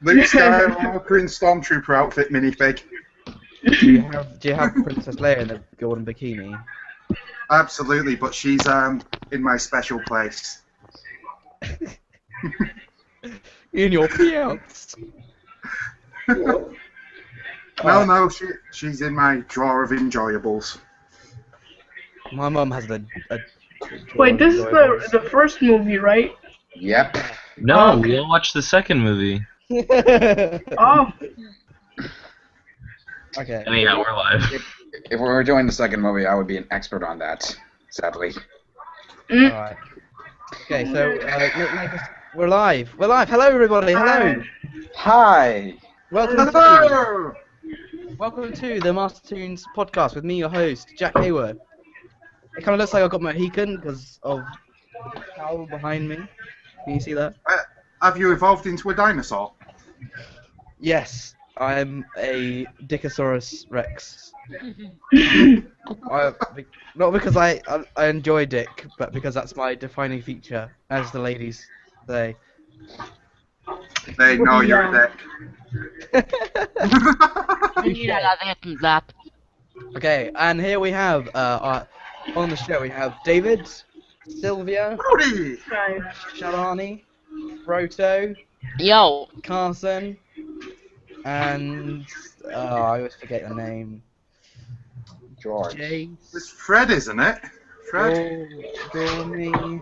Luke Skywalker in Stormtrooper outfit minifig. Do you have Princess Leia in the golden bikini? Absolutely, but she's in my special place. In your pants. No, she's in my drawer of enjoyables. My mum has a Wait, this is the first movie, right? Yep. No, we'll watch the second movie. Oh. Okay. Anyhow, we're live. If we were doing the second movie, I would be an expert on that, sadly. Alright. Okay, so we're live. We're live. Hello, everybody. Hello. Hi! Welcome to the Master Toons podcast with me, your host, Jack Hayward. It kind of looks like I got Mohican because of the cowl behind me. Can you see that? Have you evolved into a dinosaur? Yes, I'm a Dickosaurus Rex. Not because I enjoy dick, but because that's my defining feature, as the ladies say. They know you're a dick. Okay, and here we have on the show we have David, Sylvia, Howdy! Shalani, Roto, Yo! Carson, and I always forget the name. George. Jace. It's Fred, isn't it? Fred? Billy. It'll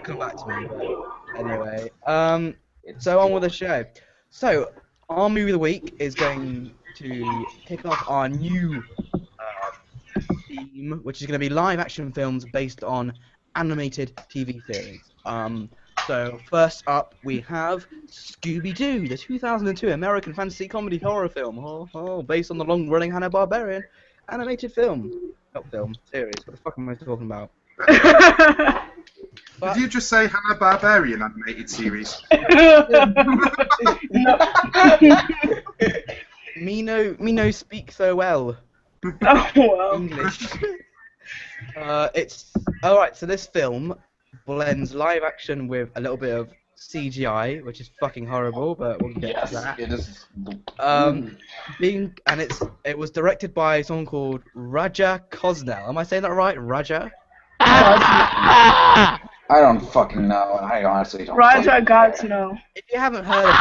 come back to me. But anyway, so on with the show. So our movie of the week is going to kick off our new theme, which is going to be live action films based on animated TV series. So first up we have Scooby-Doo, the 2002 American fantasy comedy horror film, based on the long-running Hanna-Barbera animated film. Not film, series. What the fuck am I talking about? Did you just say Hanna-Barbera animated series? Me no speak so well Oh, well. English. It's alright. So this film blends live action with a little bit of CGI, which is fucking horrible, but we'll get to that. It is. It was directed by someone called Raja Kosnell. Am I saying that right? Raja? I don't fucking know. I honestly don't. Raja got to know. If you haven't heard of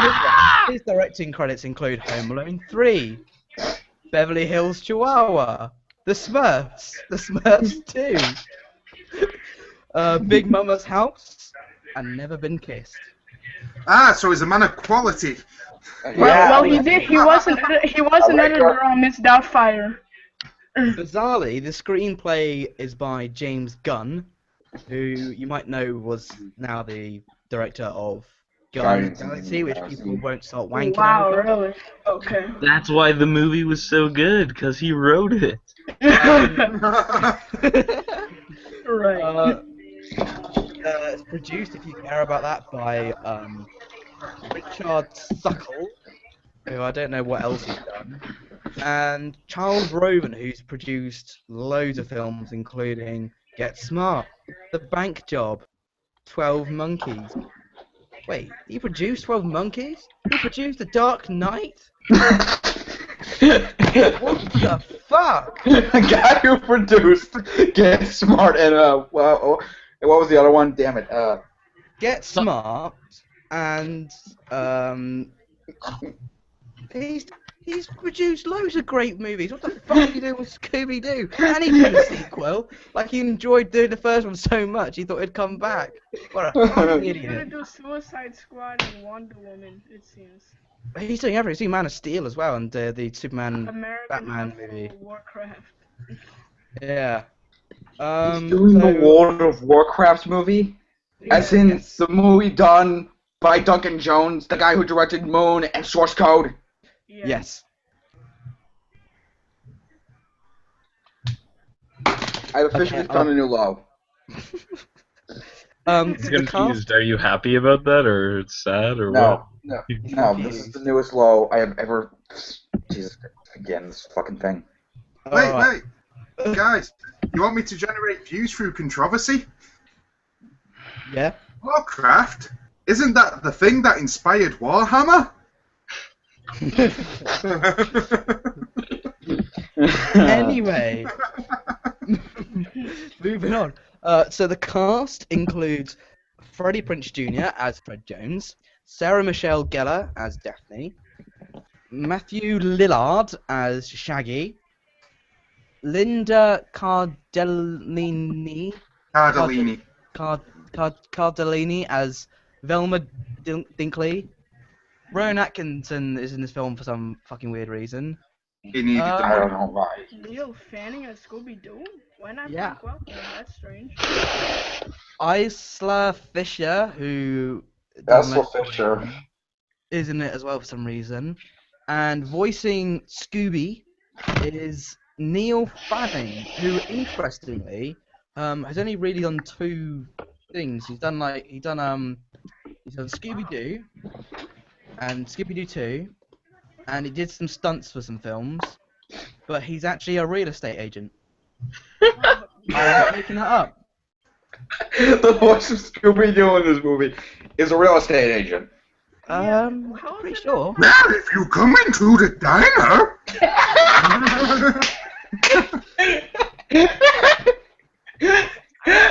his directing credits include Home Alone 3, Beverly Hills Chihuahua, The Smurfs 2, Big Mama's House, and Never Been Kissed. So he's a man of quality. Well, he did. He was an editor on Miss Doubtfire. Bizarrely, the screenplay is by James Gunn, who you might know was now the director of Guardians of the Galaxy, which people won't start wanking Wow, over. really? Okay. That's why the movie was so good, because he wrote it. Right. It's produced, if you care about that, by Richard Suckle, who I don't know what else he's done, and Charles Roven, who's produced loads of films, including Get Smart, The Bank Job, 12 Monkeys. Wait, he produced 12 Monkeys? He produced The Dark Knight? What the fuck? The guy who produced Get Smart and what was the other one? Damn it. Get Smart and he's produced loads of great movies. What the fuck are you doing with Scooby-Doo? And he did a sequel. Like he enjoyed doing the first one so much, he thought it'd come back. What a fucking He's gonna idiot. do Suicide Squad and Wonder Woman, it seems. He's doing everything. He's doing Man of Steel as well, and the Superman, American Batman movie. Warcraft. Yeah. He's doing the World of Warcraft movie? As in the movie done by Duncan Jones, the guy who directed Moon and Source Code? Yeah. Yes. I've officially found a new low. The cast. Confused. Are you happy about that, or it's sad, or No, what? no, this is the newest low I have ever. Jesus, again, this fucking thing. Wait, guys, you want me to generate views through controversy? Yeah. Warcraft? Isn't that the thing that inspired Warhammer? Anyway, moving on. So the cast includes Freddie Prinze Jr. as Fred Jones, Sarah Michelle Gellar as Daphne, Matthew Lillard as Shaggy, Linda Cardellini Cardellini. Cardellini as Velma Dinkley. Rowan Atkinson is in this film for some fucking weird reason. He needed I don't the know why. Leo Fanning as Scooby-Doo? Why not Yeah. Frank Welker? That's strange. Isla Fisher, who That's for Fisher. is in it as well for some reason. And voicing Scooby is Neil Fanning, who interestingly has only really done 2 things. He's done Scooby-Doo and Scooby-Doo 2, and he did some stunts for some films. But he's actually a real estate agent. I'm not making that up. The voice of Scooby-Doo in this movie is a real estate agent. How Pretty is it sure. Well, if you come into the diner.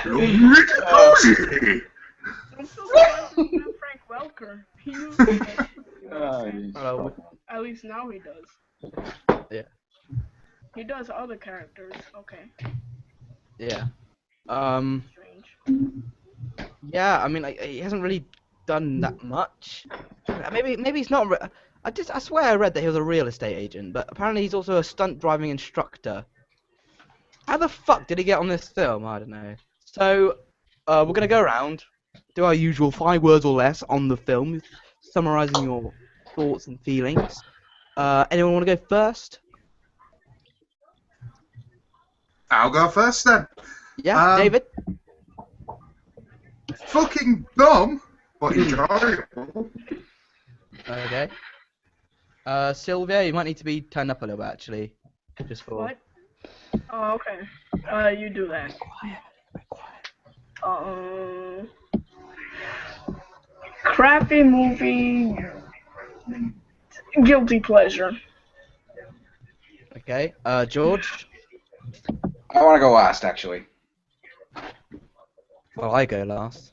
Look at cozy. Don't feel sorry for Frank Welker. He used to, Hello. at least now he does. Yeah. He does other characters. Okay. Yeah. Strange. Yeah. I mean, like, he hasn't really done that much. Maybe he's not. I swear I read that he was a real estate agent, but apparently he's also a stunt driving instructor. How the fuck did he get on this film? I don't know. So, we're gonna go around, do our usual 5 words or less on the film, summarizing your thoughts and feelings. Anyone want to go first? I'll go first then. Yeah, David. Fucking dumb, but enjoyable. Okay. Sylvia, you might need to be turned up a little bit actually, just for. What? Oh, okay. You do that. Quiet. Crappy movie. Guilty pleasure. Okay. George. I want to go last, actually. Well, I go last.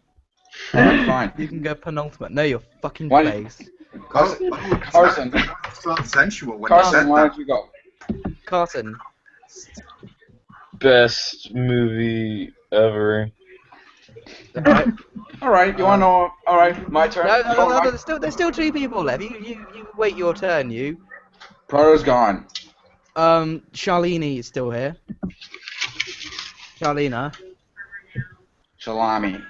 Alright, fine. You can go penultimate. No, you're fucking Why- place. Carson, So sensual when you Carson, said why that. don't you go? Carson. Best movie ever. Alright. Alright, you want to know? Alright, my turn. No, there's still 2 people left. You wait your turn, you. Proto's gone. Charlene is still here. Charlena. Shalami.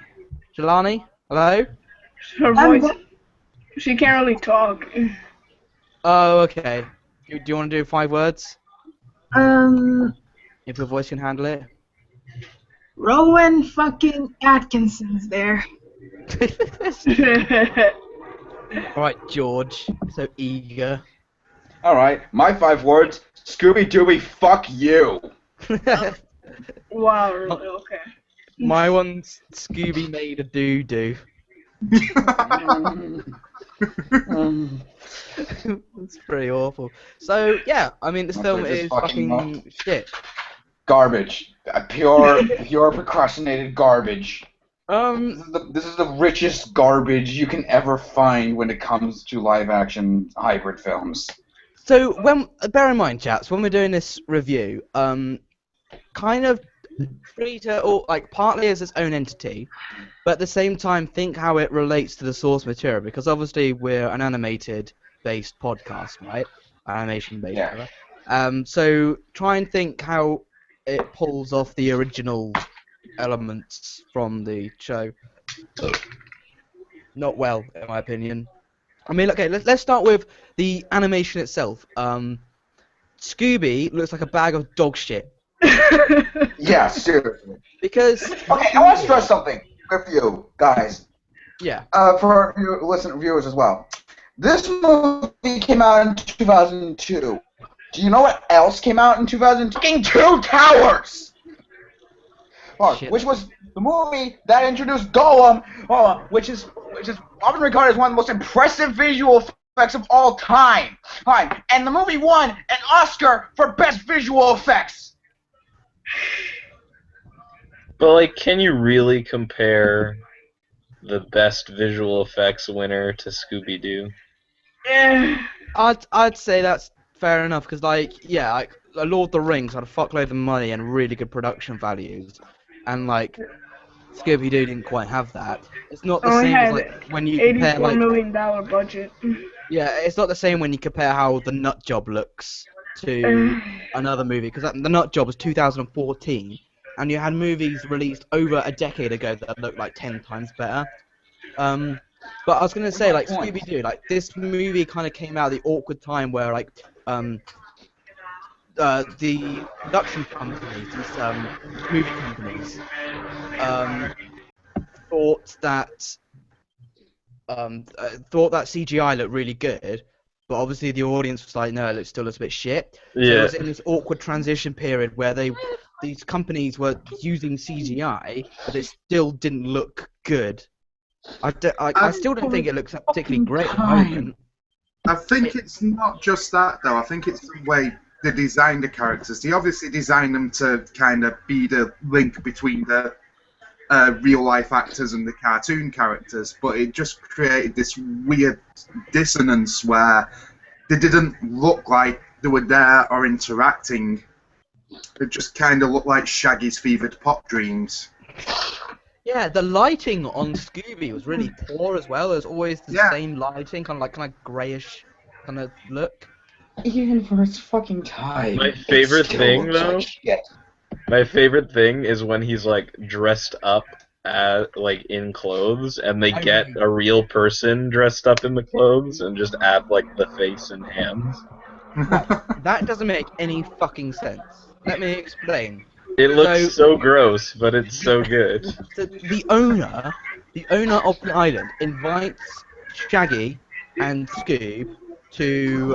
Shalani? Hello? Her voice. She can't really talk. Oh, okay. Do you want to do 5 words? If your voice can handle it. Rowan fucking Atkinson's there. Alright, George. So eager. Alright, my 5 words. Scooby-Dooby, fuck you. Wow, really? Okay. My one's Scooby made a doo-doo. It's pretty awful. So, yeah, I mean, this I'll film put this is fucking fucking shit. Garbage. Pure procrastinated garbage. Um, This is the richest garbage you can ever find when it comes to live-action hybrid films. so bear in mind, chaps, when we're doing this review, kind of treat it all like partly as its own entity, but at the same time think how it relates to the source material, because obviously we're an animated-based podcast, right? Animation-based. Yeah. Whatever. So try and think how it pulls off the original elements from the show. Not well, in my opinion. I mean, okay, let's start with the animation itself. Scooby looks like a bag of dog shit. Yeah, seriously. Because Okay, I want to stress something with you guys. yeah, For our listener viewers as well. This movie came out in 2002. Do you know what else came out in 2002? Fucking Two Towers! Park, Shit. which was the movie that introduced Gollum, which is often regarded as one of the most impressive visual effects of all time. And the movie won an Oscar for Best Visual Effects. But, like, can you really compare the Best Visual Effects winner to Scooby-Doo? I'd say that's fair enough because, like, yeah, like Lord of the Rings had a fuckload of money and really good production values, and like Scooby-Doo didn't quite have that. It's not the Only same as had like when you compare $84 like million budget. yeah, it's not the same when you compare how the Nut Job looks to another movie because the Nut Job was 2014, and you had movies released over a decade ago that looked like 10 times better. But I was gonna say, like, Scooby-Doo, like, this movie kind of came out at the awkward time where, like, the production companies, these, movie companies, thought that, thought that CGI looked really good, but obviously the audience was like, no, it still looks a bit shit. So it Yeah. was in this awkward transition period where these companies were using CGI, but it still didn't look good. I still don't think it looks particularly great at the moment. I think it's not just that, though. I think it's the way they designed the characters. They obviously designed them to kind of be the link between the real-life actors and the cartoon characters, but it just created this weird dissonance where they didn't look like they were there or interacting. It just kind of looked like Shaggy's fevered pop dreams. Yeah, the lighting on Scooby was really poor as well. There's always the same lighting, kind of greyish kind of look. Even for its fucking time. My favorite thing, though, my favorite thing is when he's like dressed up like in clothes, and they get a real person dressed up in the clothes and just add like the face and hands. That doesn't make any fucking sense. Let me explain. It looks so gross, but it's so good. So the owner of the island invites Shaggy and Scoob to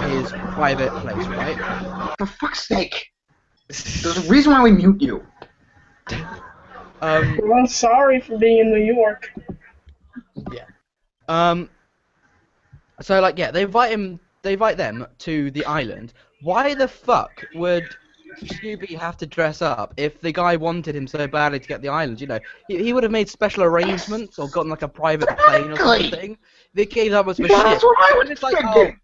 his private place, right? For fuck's sake! There's a reason why we mute you. Well, I'm sorry for being in New York. Yeah. So like, yeah, they invite them to the island. Why the fuck would Scooby have to dress up if the guy wanted him so badly to get the island? You know, he would have made special arrangements or gotten like a private plane or something. They gave that was for shit. That's what I was like, thinking.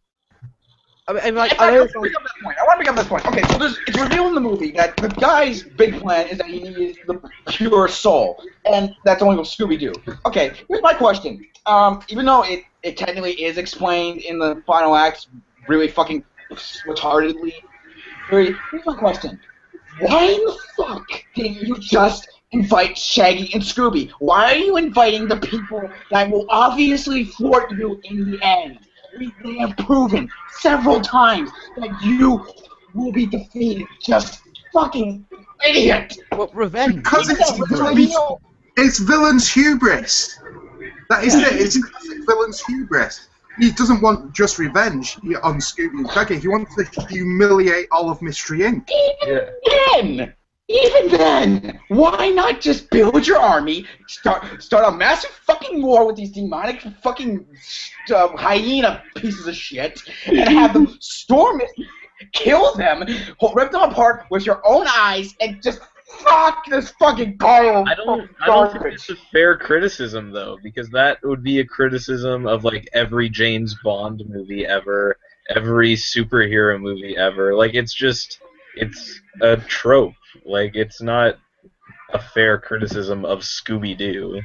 I want to make up this point. Okay, so it's revealed in the movie that the guy's big plan is that he needs the pure soul, and that's only with Scooby-Doo. Okay, here's my question. Even though it technically is explained in the final act really fucking retardedly, here's my question. Why in the fuck didn't you just invite Shaggy and Scooby? Why are you inviting the people that will obviously thwart you in the end? They have proven several times that you will be defeated. Just fucking idiot! What revenge? Because it's villain's hubris. That is it. It's classic villain's hubris. He doesn't want just revenge on Scooby and Shaggy. He wants to humiliate all of Mystery Inc. Even then, why not just build your army, start a massive fucking war with these demonic fucking hyena pieces of shit, and have them storm it, kill them, rip them apart with your own eyes, and just fuck this fucking pile of I don't think it's a fair criticism, though, because that would be a criticism of, like, every James Bond movie ever, every superhero movie ever. Like, it's a trope. Like, it's not a fair criticism of Scooby-Doo.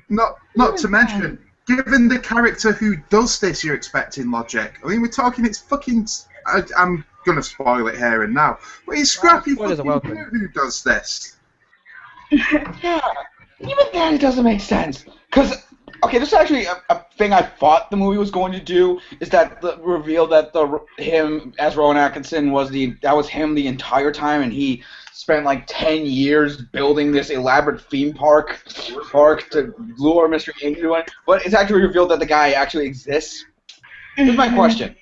Not to mention, given the character who does this, you're expecting logic. I mean, we're talking, it's fucking... I'm gonna spoil it here and now. But it's Scrappy fucking who does this. Yeah, even then it doesn't make sense. Because, okay, this is actually a thing I thought the movie was going to do, is that the reveal that him as Rowan Atkinson was him the entire time, and he spent like 10 years building this elaborate theme park to lure Mr. Inc. into it. But it's actually revealed that the guy actually exists. Here's my question.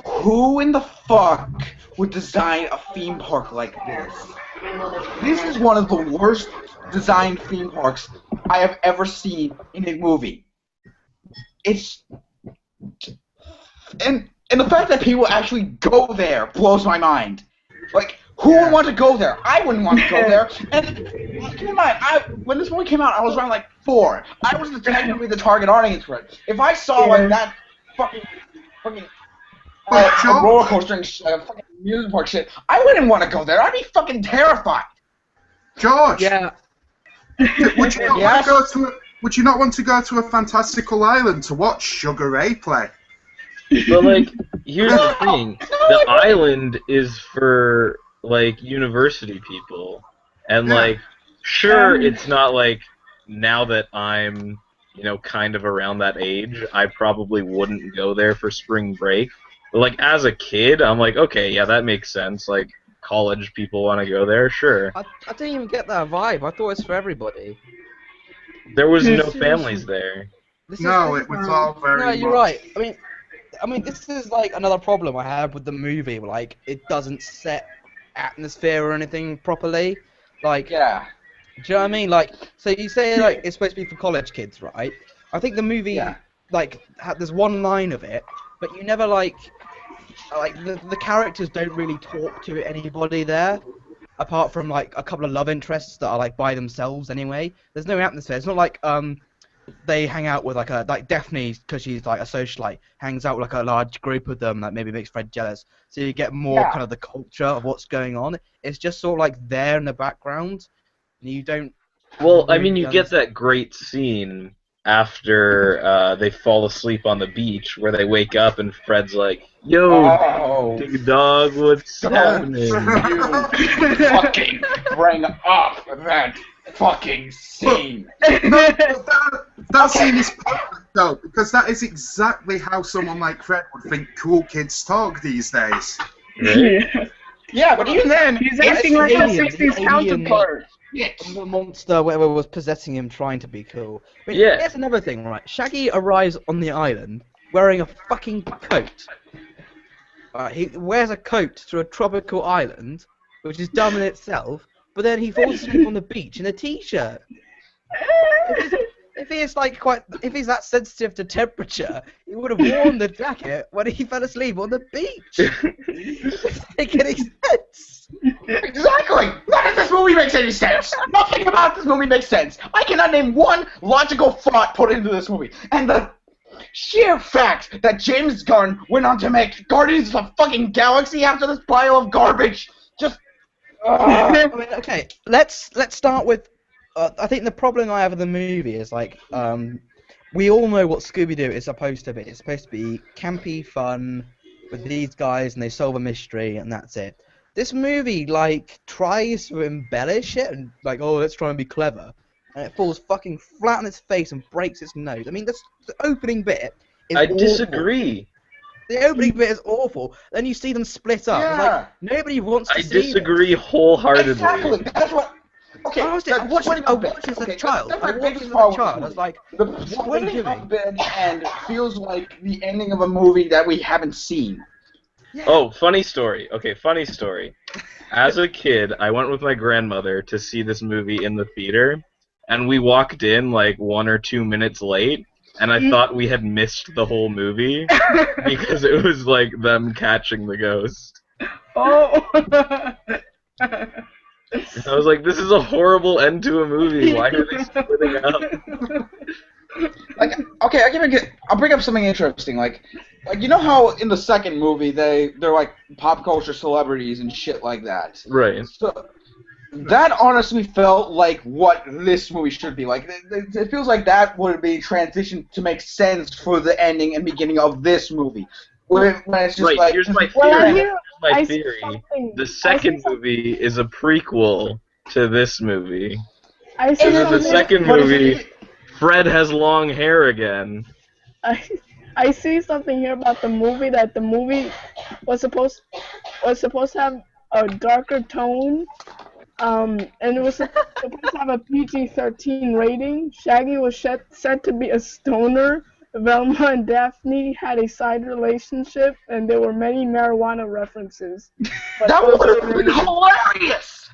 Who in the fuck would design a theme park like this? This is one of the worst designed theme parks I have ever seen in a movie. It's and the fact that people actually go there blows my mind. Like, who would want to go there? I wouldn't want to go there. And keep in mind, when this movie came out, I was around like 4. I was technically the target audience for it. If I saw like that fucking roller coaster and fucking amusement park shit, I wouldn't want to go there. I'd be fucking terrified. George. Yeah. Would you not want to go to? Would you not want to go to a fantastical island to watch Sugar Ray play? But like, here's the thing: the island is for like university people, and like, sure, it's not like now that I'm, you know, kind of around that age, I probably wouldn't go there for spring break. But like, as a kid, I'm like, okay, yeah, that makes sense. Like, college people want to go there, sure. I didn't even get that vibe. I thought it was for everybody. There was no families there. No, it was all very. No, you're right. I mean, this is like another problem I have with the movie. Like, it doesn't set atmosphere or anything properly. Like, Yeah. do you know what I mean? Like, so you say like it's supposed to be for college kids, right? I think the movie, like, there's one line of it, but you never like the characters don't really talk to anybody there, apart from like a couple of love interests that are like by themselves anyway. There's no atmosphere. It's not like they hang out with like Daphne, because she's like a socialite, hangs out with like a large group of them that maybe makes Fred jealous. So you get more kind of the culture of what's going on. It's just sort of like there in the background, and you don't. Well, I mean, you get that great scene after they fall asleep on the beach, where they wake up and Fred's like, "Yo, big dog, what's happening?" You fucking bring up that fucking scene. That scene is perfect, though, because that is exactly how someone like Fred would think cool kids talk these days. Right? Yeah, but even then, He's acting like a alien, 60s alien. counterpart. The monster, whatever was possessing him, trying to be cool. But Yeah. here's another thing, right? Shaggy arrives on the island wearing a fucking coat. He wears a coat to a tropical island, which is dumb in itself. But then he falls asleep on the beach in a t-shirt. If he's that sensitive to temperature, he would have worn the jacket when he fell asleep on the beach. It doesn't make any sense. Exactly! None of this movie makes any sense! Nothing about this movie makes sense! I cannot name one logical thought put into this movie. And the sheer fact that James Gunn went on to make Guardians of the fucking Galaxy after this pile of garbage just... I mean, okay, let's start with... I think the problem I have with the movie is, like, we all know what Scooby-Doo is supposed to be. It's supposed to be campy fun with these guys, and they solve a mystery, and that's it. This movie, like, tries to embellish it, and like, oh, let's try and be clever, and it falls fucking flat on its face and breaks its nose. I mean, the opening bit is I awful. disagree. The opening bit is awful. Then you see them split up. It's like, nobody wants to I see disagree wholeheartedly. Exactly, that's what... Okay, I watched it as a child. I watched it as a child. I was like, the what are you splitting doing? up at the end feels like the ending of a movie that we haven't seen. Yeah. Oh, funny story. Okay, funny story. As a kid, I went with my grandmother to see this movie in the theater, and we walked in like 1 or 2 minutes late, and I thought we had missed the whole movie because it was like them catching the ghost. Oh. And I was like, this is a horrible end to a movie. Why are they splitting up? Like, okay, I'll bring up something interesting. Like you know how in the second movie they're like pop culture celebrities and shit like that. Right. So that honestly felt like what this movie should be. Like it feels like that would be transitioned to make sense for the ending and beginning of this movie. When it's just Right. like, Here's my Well, theory. here, My I see theory. something. The second movie is a prequel to this movie. I see And in the something. second movie, Fred has long hair again. I see something here about the movie, that the movie was supposed to have a darker tone, and it was supposed to have a PG-13 rating. Shaggy was said to be a stoner. Velma and Daphne had a side relationship, and there were many marijuana references. But that those would have were been hilarious.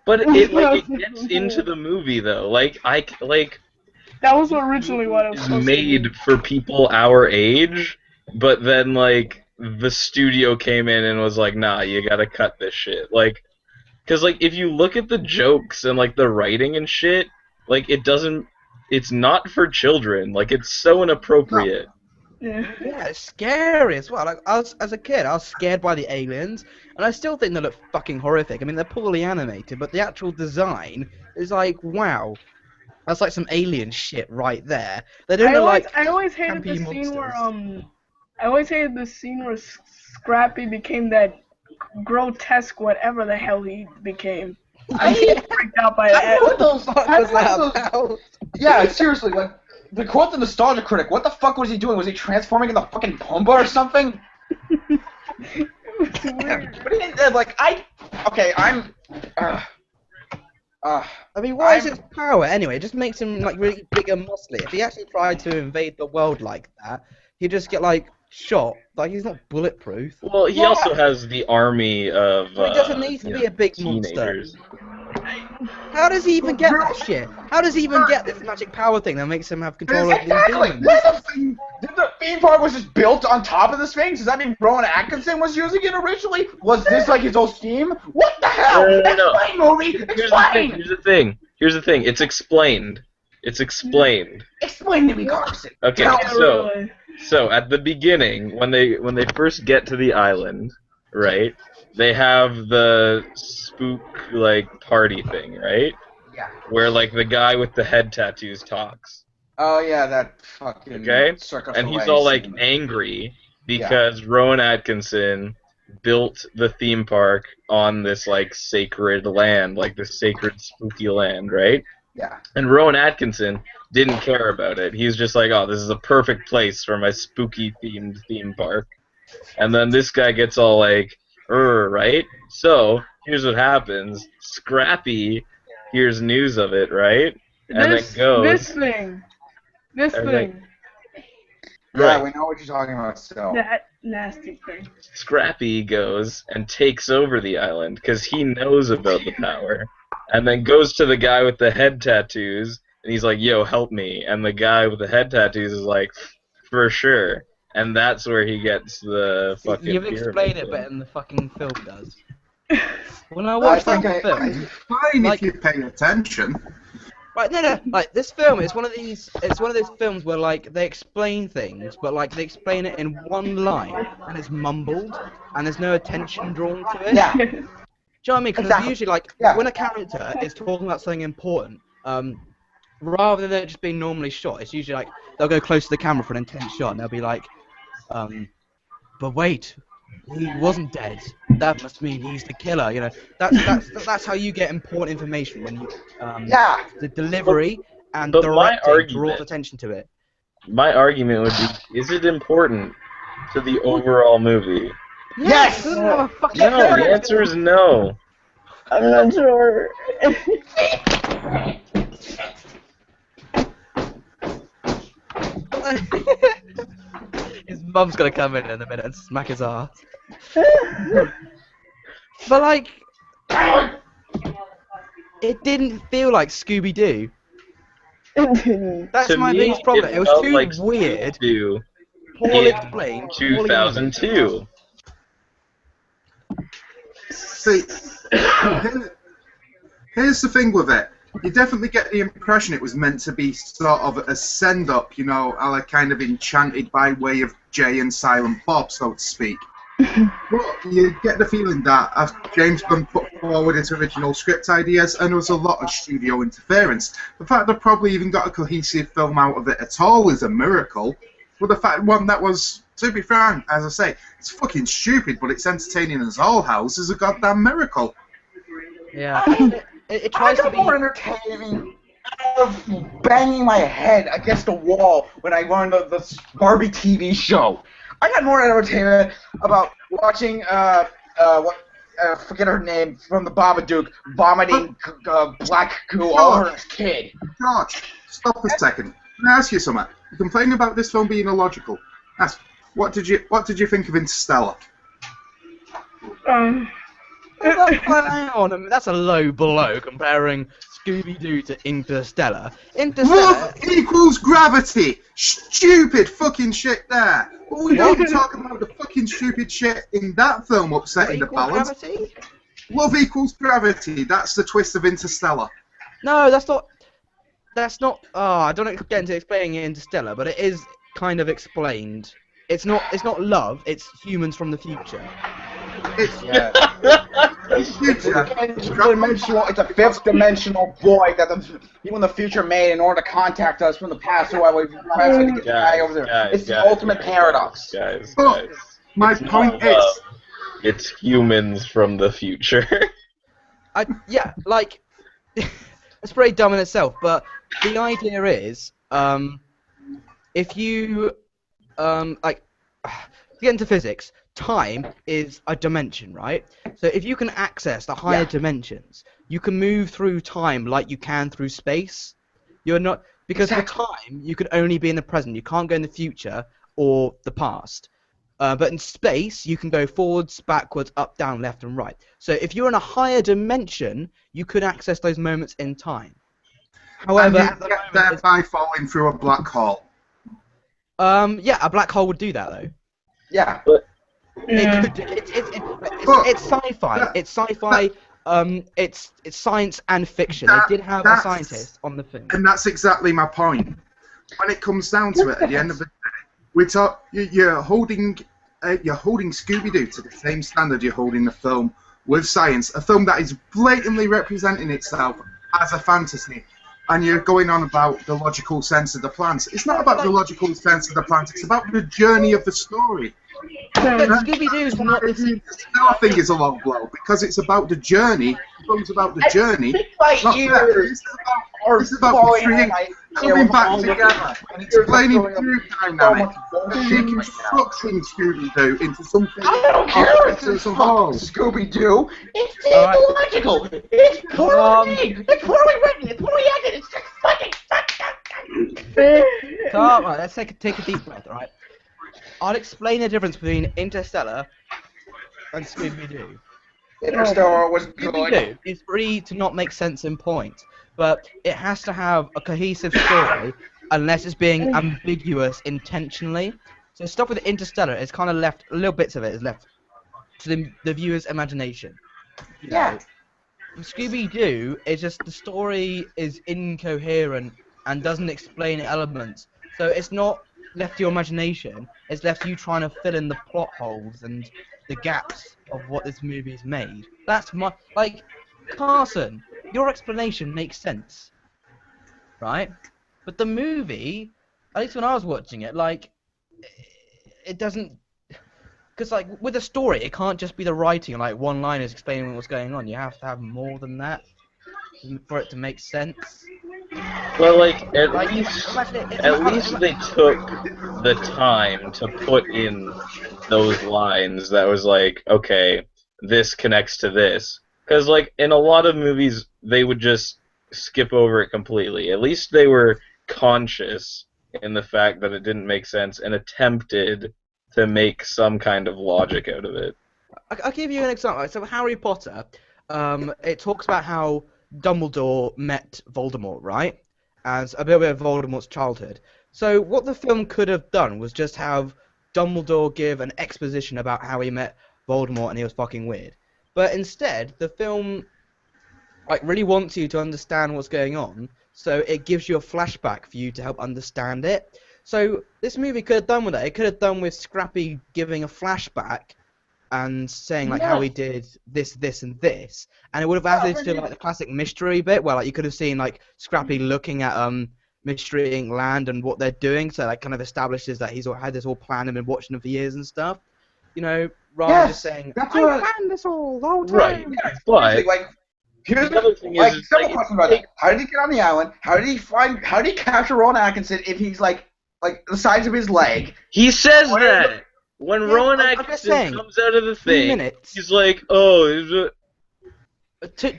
But it gets into the movie though. That was originally what it was It's supposed made to be. for people our age, but then the studio came in and was like, nah, you gotta cut this shit. Because if you look at the jokes and the writing and shit, it's not for children. It's so inappropriate. Yeah. Yeah, it's scary as well. As a kid, I was scared by the aliens, and I still think they look fucking horrific. I mean, they're poorly animated, but the actual design is wow. That's some alien shit right there. They don't look like I always hated campy the scene where monsters. I always hated the scene where Scrappy became that grotesque whatever the hell he became. I was freaked out by I that. put those. What I was put that those. about? Yeah, seriously, the quote the nostalgia critic. What the fuck was he doing? Was he transforming into fucking Pumbaa or something? It was weird. But he didn't. Okay, I'm. I mean, why is his power anyway? It just makes him really big and muscly. If he actually tried to invade the world like that, he'd just get shot. He's not bulletproof. Well, he also has the army of. He doesn't need to be a big teenagers. monster. How does he even get that shit? How does he even get this magic power thing that makes him have control of these Exactly. demons? The theme park was just built on top of the Sphinx. Does that mean Rowan Atkinson was using it originally? Was this his old scheme? What the hell? No. Explain, movie. Explain. Here's the thing. It's explained. Explain to me, Carson. Okay, Really. so at the beginning, when they first get to the island, right? They have the spook party thing, right? Yeah. Where the guy with the head tattoos talks. Oh yeah, that fucking. Okay? Circus And he's Soleil all scene. angry because Rowan Atkinson built the theme park on this sacred land, this sacred spooky land, right? Yeah. And Rowan Atkinson didn't care about it. He's just oh, this is a perfect place for my spooky themed theme park. And then this guy gets all right? So, here's what happens. Scrappy hears news of it, right? And then goes. This thing. Yeah, Right. we know what you're talking about still. That nasty thing. Scrappy goes and takes over the island because he knows about the power. And then goes to the guy with the head tattoos, and he's like, yo, help me. And the guy with the head tattoos is like, for sure. And that's where he gets the fucking You've pyramid explained it thing. better than the fucking film does. When I watched that film, It's fine if you pay attention. right? No. This film is one of these. It's one of those films where they explain things, but they explain it in one line, and it's mumbled, and there's no attention drawn to it. Yeah. Do you know what I mean? Because Exactly. usually, Yeah. when a character is talking about something important, rather than it just being normally shot, it's usually they'll go close to the camera for an intense shot, and they'll be but wait, he wasn't dead. That must mean he's the killer. You know, that's how you get important information when you Yeah. the delivery and but my directing argument- draws attention to it. My argument would be, is it important to the overall movie? Yes! It doesn't have a fucking No, the answer is no. I'm not sure. His mum's gonna come in a minute and smack his ass. But it didn't feel like Scooby-Doo. That's To my me, biggest problem. it It was felt too like weird, Scooby-Doo poorly in explained, poorly 2002. See, here's the thing with it. You definitely get the impression it was meant to be sort of a send-up, you know, a la kind of Enchanted by way of Jay and Silent Bob, so to speak. But you get the feeling that as James Gunn put forward his original script ideas, and there was a lot of studio interference. The fact they probably even got a cohesive film out of it at all is a miracle. But the fact one that was, to be frank, as I say, it's fucking stupid, but it's entertaining as all house is a goddamn miracle. Yeah. It I tries to got be. more entertaining out of banging my head against the wall when I learned the Barbie TV show. I got more entertainment about watching forget her name from the Babadook vomiting black goo all over his kid. George, stop a second. Can I ask you something? You're complaining about this film being illogical. Ask, what did you think of Interstellar? Hang on, that's a low blow comparing Scooby-Doo to Interstellar. Love equals gravity. Stupid fucking shit there. But we don't talk about the fucking stupid shit in that film upsetting the balance. Gravity? Love equals gravity. That's the twist of Interstellar. No, that's not. That's not. Oh, I don't get into explaining it Interstellar, but it is kind of explained. It's not. It's not love. It's humans from the future. It's future. It's a fifth dimensional void that the people in the future made in order to contact us from the past. So I would try to get the guy over there. It's the ultimate paradox. Guys. My point is, it's humans from the future. Yeah, like it's pretty dumb in itself, but the idea is, if you like to get into physics, time is a dimension, right? So if you can access the higher dimensions, you can move through time like you can through space. You're not, because for time you can only be in the present. You can't go in the future or the past. But in space, you can go forwards, backwards, up, down, left, and right. So if you're in a higher dimension, you could access those moments in time. However, and you get there by falling through a black hole. Yeah, a black hole would do that though. Yeah. It could. It's sci-fi. It's sci-fi. It's science and fiction. They did have a scientist on the film. And that's exactly my point. When it comes down to it, at the end of the day, you're holding Scooby-Doo to the same standard you're holding the film with science, a film that is blatantly representing itself as a fantasy, and you're going on about the logical sense of the plants. It's not about the logical sense of the plants, it's about the journey of the story. But Scooby-Doo's not the same. I think it's a low blow, because it's about the journey. The film's about the journey. It's about coming back together and explaining through dynamic, deconstructing Scooby-Doo into something. I don't care if it's Scooby-Doo. It's illogical. It's poorly written. It's poorly acted. It's just fucking. So, alright, let's take a deep breath, alright? I'll explain the difference between Interstellar and Scooby-Doo. Interstellar was good. Scooby-Doo is free to not make sense in point, but it has to have a cohesive story unless it's being ambiguous intentionally. So stuff with Interstellar is kind of left, little bits of it is left to the viewer's imagination. You know? Scooby-Doo is just, the story is incoherent and doesn't explain elements. So it's not left to your imagination, it's left to you trying to fill in the plot holes and the gaps of what this movie's made. That's my, like, Carson, your explanation makes sense, right? But the movie, at least when I was watching it, like, it doesn't, because like with a story, it can't just be the writing, like one-liners explaining what's going on. You have to have more than that for it to make sense. Well, like, at least they took the time to put in those lines that was like, okay, this connects to this. Because, like, in a lot of movies, they would just skip over it completely. At least they were conscious in the fact that it didn't make sense and attempted to make some kind of logic out of it. I'll give you an example. So Harry Potter, it talks about how Dumbledore met Voldemort, right? As a bit of Voldemort's childhood. So what the film could have done was just have Dumbledore give an exposition about how he met Voldemort and he was fucking weird. But instead, the film like really wants you to understand what's going on, so it gives you a flashback for you to help understand it. So this movie could have done with that. It could have done with Scrappy giving a flashback and saying like how he did this, this, and this, and it would have added to like the classic mystery bit where like you could have seen like Scrappy looking at Mystery Inc. land and what they're doing, so like kind of establishes that he's had this all planned and been watching them for years and stuff, you know, rather than just saying I planned this all the whole time. Right, but like, here's the other thing like is several questions about that. How did he get on the island? How did he capture Rowan Atkinson if he's like the size of his leg? he says that when Rowan Atkinson comes out of the thing, he's like, oh, is it?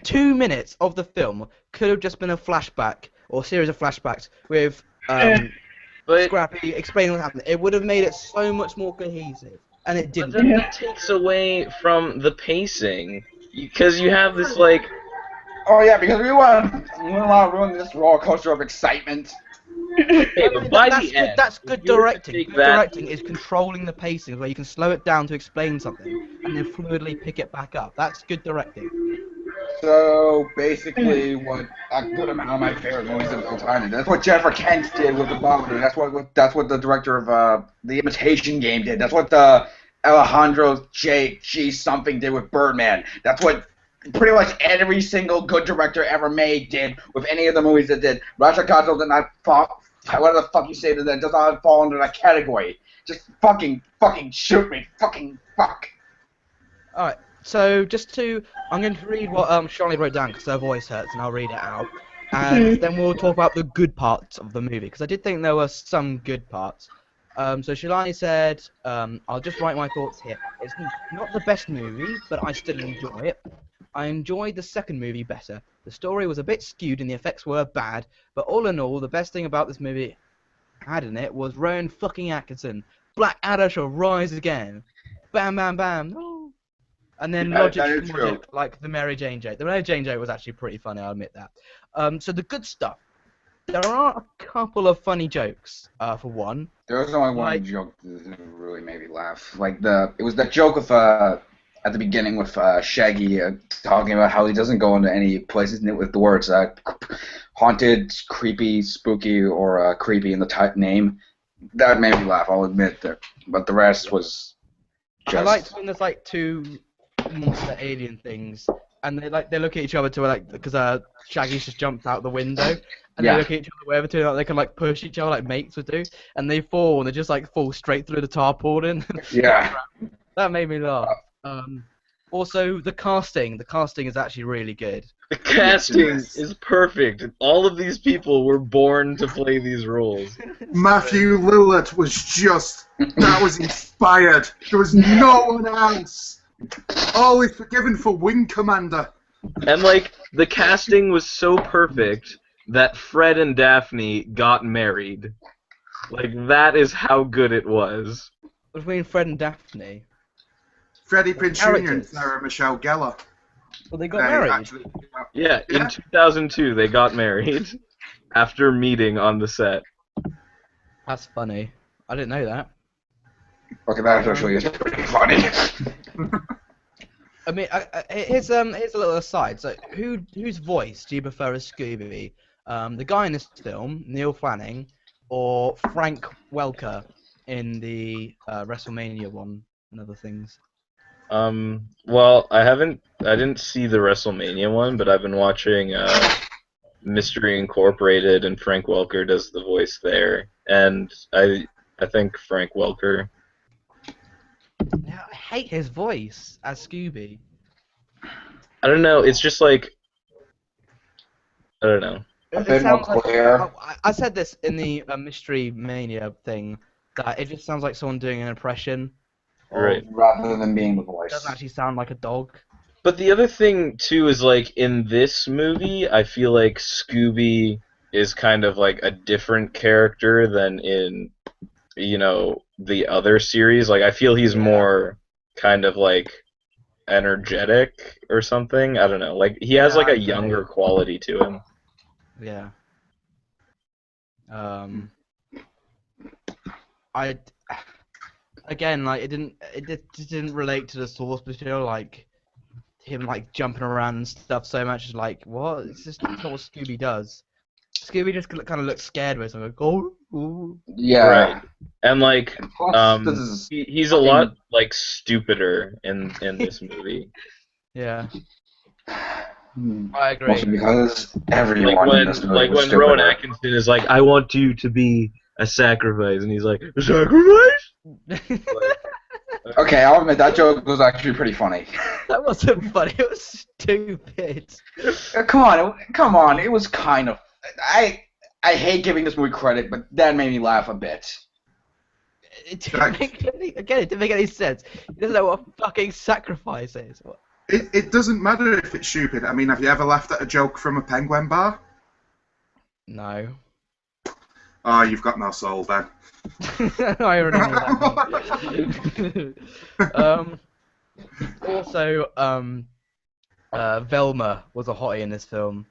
2 minutes of the film could have just been a flashback or series of flashbacks with Scrappy explaining what happened. It would have made it so much more cohesive, and it didn't. But then that takes away from the pacing Because you have this like. Oh yeah, because we want to ruin this roller coaster of excitement. Hey, but by That's the good. end, That's if good you were to directing. take Good that- directing is controlling the pacing, where you can slow it down to explain something, and then fluidly pick it back up. That's good directing. So basically, what a good amount of my favorite movies of all time. That's what Jennifer Kent did with The Babadook. That's what the director of The Imitation Game did. That's what the Alejandro G something did with Birdman. That's what pretty much every single good director ever made did with any of the movies that did. Raja Kato did not fall. What the fuck you say to that? Does not fall into that category. Just fucking shoot me. Fucking fuck. All right. So I'm going to read what Charlie wrote down because her voice hurts, and I'll read it out, and then we'll talk about the good parts of the movie because I did think there were some good parts. So Shalani said, "I'll just write my thoughts here. It's not the best movie, but I still enjoy it. I enjoyed the second movie better. The story was a bit skewed and the effects were bad, but all in all, the best thing about this movie had in it was Rowan fucking Atkinson. Black Adder shall rise again. Bam, bam, bam. No. And then That logic, is true. like the Mary Jane joke. The Mary Jane joke was actually pretty funny, I'll admit that. So the good stuff. There are a couple of funny jokes, for one. There was only one Like- joke that really made me laugh. Like it was that joke with at the beginning with Shaggy talking about how he doesn't go into any places with the words haunted, creepy, spooky, or creepy in the name. That made me laugh. I'll admit that. But the rest was just. I liked when there's like two monster alien things, and they look at each other because Shaggy's just jumped out the window, and Yeah. they look at each other wherever to like, they can like push each other like mates would do, and they fall and they just like fall straight through the tarpaulin. Yeah. That made me laugh. Also the casting is actually really good. The casting is perfect. And all of these people were born to play these roles. Matthew Lillard was inspired. There was no one else. All is forgiven for Wing Commander. And like the casting was so perfect that Fred and Daphne got married. Like that is how good it was. Between Fred and Daphne. Freddie Prinze Jr. and characters. Sarah Michelle Gellar. Well, they got married. Actually, Yeah, Yeah. in 2002 they got married after meeting on the set. That's funny. I didn't know that. Okay, that actually is pretty funny. I mean, here's a little aside. So, whose voice do you prefer as Scooby? The guy in this film, Neil Fanning, or Frank Welker in the WrestleMania one and other things? Well, I didn't see the WrestleMania one, but I've been watching Mystery Incorporated, and Frank Welker does the voice there, and I think Frank Welker. Yeah, I hate his voice as Scooby. I don't know. It's just like I don't know. A It bit more sounds like- clear. I said this in the Mystery Mania thing, that it just sounds like someone doing an impression. Right. Rather than being the It voice. doesn't actually sound like a dog. But the other thing too is like in this movie, I feel like Scooby is kind of like a different character than in the other series. Like I feel he's more kind of like energetic or something. I don't know. Like he has Yeah, like a I agree. younger quality to him. Yeah. I again like it just didn't relate to the source material, like him like jumping around and stuff so much. It's like what? It's not what Scooby does. Scooby just kind of looks scared with something. Like, oh. Yeah. Right. And like Plus, this is he's a lot like stupider in this movie. Yeah, I agree. mostly because everyone Like in this movie when was Rowan stupider. Atkinson is like, I want you to be a sacrifice, and he's like, a sacrifice? Okay, I'll admit that joke was actually pretty funny. That wasn't funny. It was stupid. Come on, it was kind of. I hate giving this movie credit, but that made me laugh a bit. It didn't make any sense. He doesn't know what a fucking sacrifice is. What? It doesn't matter if it's stupid. I mean, have you ever laughed at a joke from a penguin bar? No. Oh, you've got no soul then. I already know that one. Also, Velma was a hottie in this film.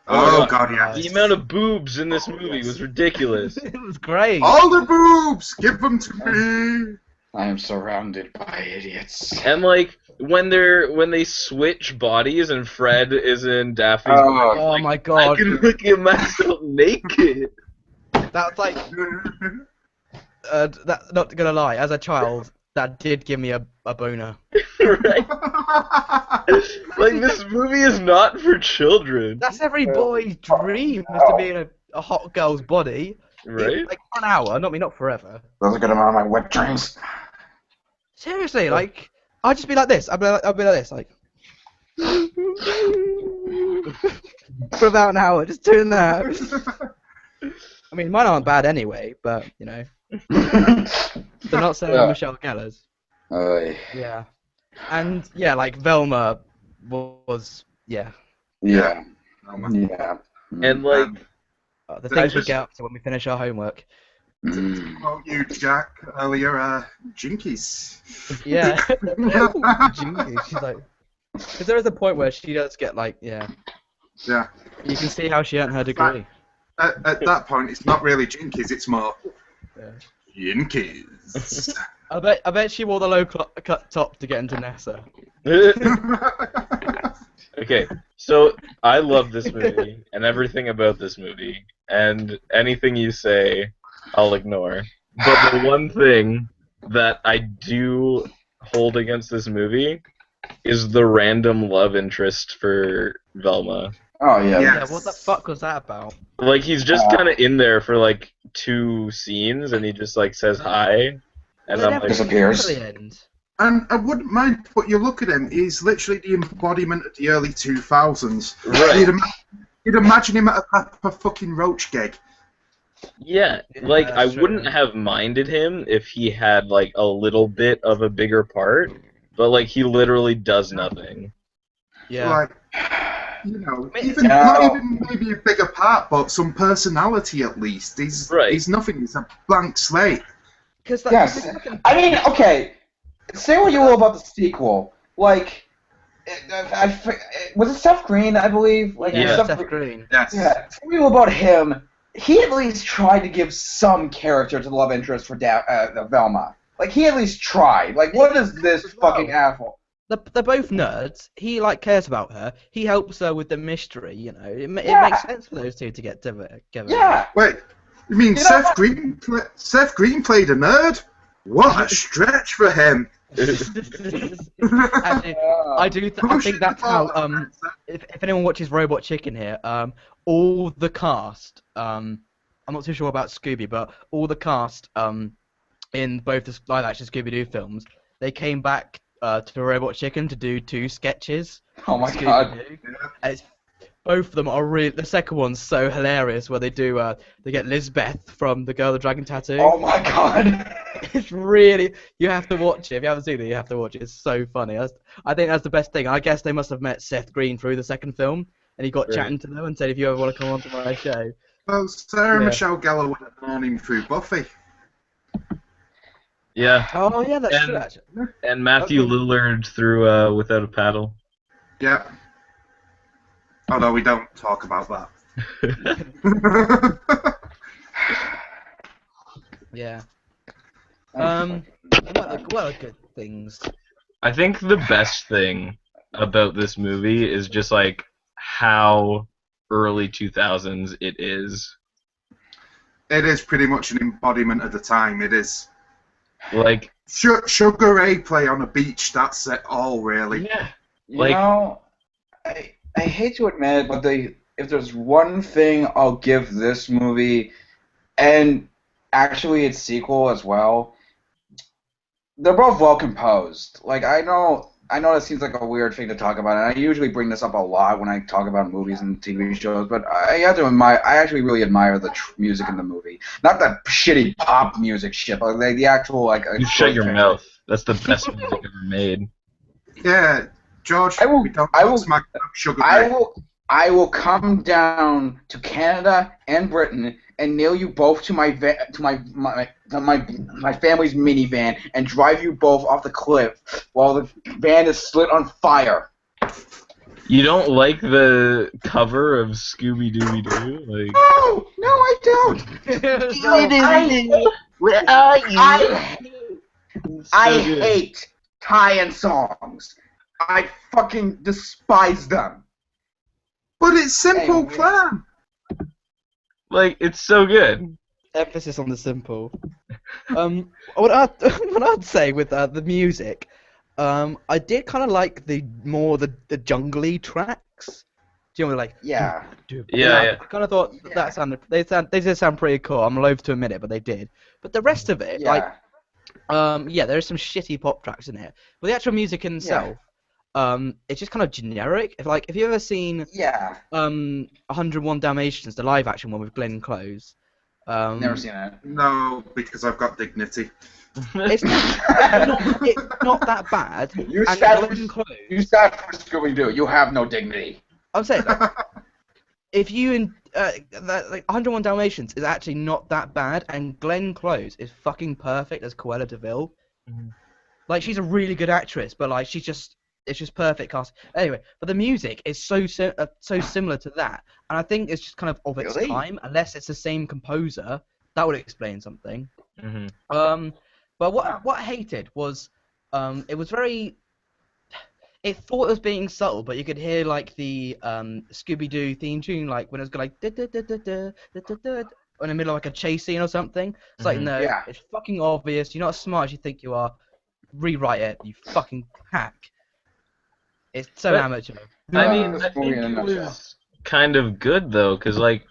Oh my god, yeah. The amount of boobs in this movie was ridiculous. It was great. All the boobs, give them to me. I am surrounded by idiots. And like when they switch bodies and Fred is in Daffy's body, Oh like, my I god. can look at myself naked. That's like, not gonna lie, as a child, that did give me a boner. Right? Like this movie is not for children. That's every boy's dream, is to be in a hot girl's body. Right? Like for an hour, not forever. Those are good amount of my wet dreams. Seriously, like, I'd just be like this. I'd be like this, like. For about an hour, just doing that. I mean, mine aren't bad anyway, but, you know. They're not saying Michelle Gellar's. Yeah. And, yeah, like, Velma was, yeah. Yeah. And like The things we get up to when we finish our homework. Oh, you, Jack, earlier, Jinkies. Yeah. Jinkies. She's like... Because there is a point where she does get, like, yeah. Yeah. You can see how she earned her degree. At that point, it's not really Jinkies, it's more Yeah. Jinkies. I bet she wore the low cut top to get into NASA. Okay, so I love this movie and everything about this movie, and anything you say, I'll ignore. But the one thing that I do hold against this movie is the random love interest for Velma. Oh yeah. Yeah. Yeah, what the fuck was that about? Like he's just kind of in there for like 2 scenes, and he just like says hi, and I'm like, Disappears. At the end. And I wouldn't mind, but you look at him, he's literally the embodiment of the early 2000s. right? You'd imagine him at a Papa fucking Roach gig. Yeah, like that's I true. wouldn't have minded him if he had like a little bit of a bigger part, but like he literally does nothing. Yeah. Like, you know, mean, even not even maybe a bigger part, but some personality at least. He's nothing. He's a blank slate. Because Yes. I mean, okay. Say what you will about the sequel. Like, was it Seth Green? I believe. Like, Yeah. Seth Green. Yes. Yeah. Say what you will about him. He at least tried to give some character to the love interest for Velma. Like, he at least tried. Like, what is this fucking asshole? They're both nerds. He cares about her. He helps her with the mystery. You know, it Yeah. makes sense for those two to get together. Yeah. Wait, you mean You know Seth what? Green? Seth Green played a nerd? What a stretch for him! Actually, I think that's how. If anyone watches Robot Chicken here, all the cast. I'm not too sure about Scooby, but all the cast in both the live-action Scooby-Doo films, they came back to Robot Chicken to do 2 sketches. Oh my god. Scooby-Doo. And it's, both of them are really. The second one's so hilarious, where they do they get Lizbeth from The Girl with the Dragon Tattoo. Oh my god. It's really, you have to watch it. If you haven't seen it, you have to watch it. It's so funny. I think that's the best thing. I guess they must have met Seth Green through the second film, and he got chatting to them and said, if you ever want to come on to my show. Well, Sarah Yeah. Michelle Gellar would have known him through Buffy. Yeah, Oh, yeah, that's true, actually. and Matthew Okay. Lillard through Without a Paddle. Yeah. Although we don't talk about that. Yeah. What are good things? I think the best thing about this movie is just like how early 2000s it is. It is pretty much an embodiment of the time. It is. Like, Sugar Ray play on a beach. That's it all, really. yeah, You Like- know, I hate to admit it, but if there's one thing I'll give this movie, and actually its sequel as well, they're both well composed. Like, I know that seems like a weird thing to talk about, and I usually bring this up a lot when I talk about movies and TV shows, but I actually really admire the music in the movie. Not that shitty pop music shit, but like the actual, like... you shut your mouth. That's the best music ever made. Yeah, George. I will- We don't I will- smack up Sugar Ray. I will come down to Canada and Britain and nail you both to my family's minivan and drive you both off the cliff while the van is lit on fire. You don't like the cover of Scooby-Doo? Like, No, I don't. No, Where are you? I good. hate tie-in songs. I fucking despise them. But it's simple Anyway. plan. Like, it's so good. Emphasis on the simple. What I'd say with the music, I did kind of like the jungly tracks. Do you know, like Yeah. Yeah. I kind of thought that sounded they did sound pretty cool. I'm loath to admit it, but they did. But the rest of it, Yeah. there's some shitty pop tracks in here. But the actual music in itself, it's just kind of generic. If you ever seen Yeah. 101 Dalmatians, the live action one with Glenn Close. Never seen it. No, because I've got dignity. It's not that bad. You And sat for Glenn Close, Scooby-Doo. You have no dignity. I'm saying, like, if you like 101 Dalmatians is actually not that bad, and Glenn Close is fucking perfect as Cruella de Vil. Mhm. Like, she's a really good actress, but like it's just perfect cast. Anyway, but the music is so similar to that, and I think it's just kind of its Really? time, unless it's the same composer. That would explain something. Mm-hmm. But what I hated was, it was very. It thought it was being subtle, but you could hear like the Scooby-Doo theme tune, like when it was going like in the middle of like a chase scene or something. It's like, Mhm. no, Yeah. it's fucking obvious. You're not as smart as you think you are. Rewrite it, you fucking hack. It's so But- amateur. I mean, This I movie think in a it nutshell. was kind of good though, because like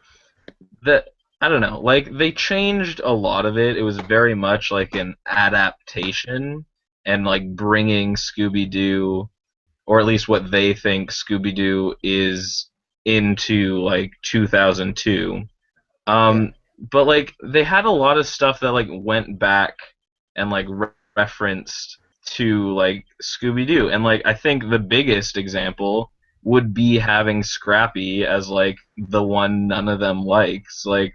I don't know, like they changed a lot of it. It was very much like an adaptation and like bringing Scooby-Doo, or at least what they think Scooby-Doo is, into like 2002. But like they had a lot of stuff that like went back and like referenced to like Scooby-Doo, and like I think the biggest example would be having Scrappy as like the one none of them likes. Like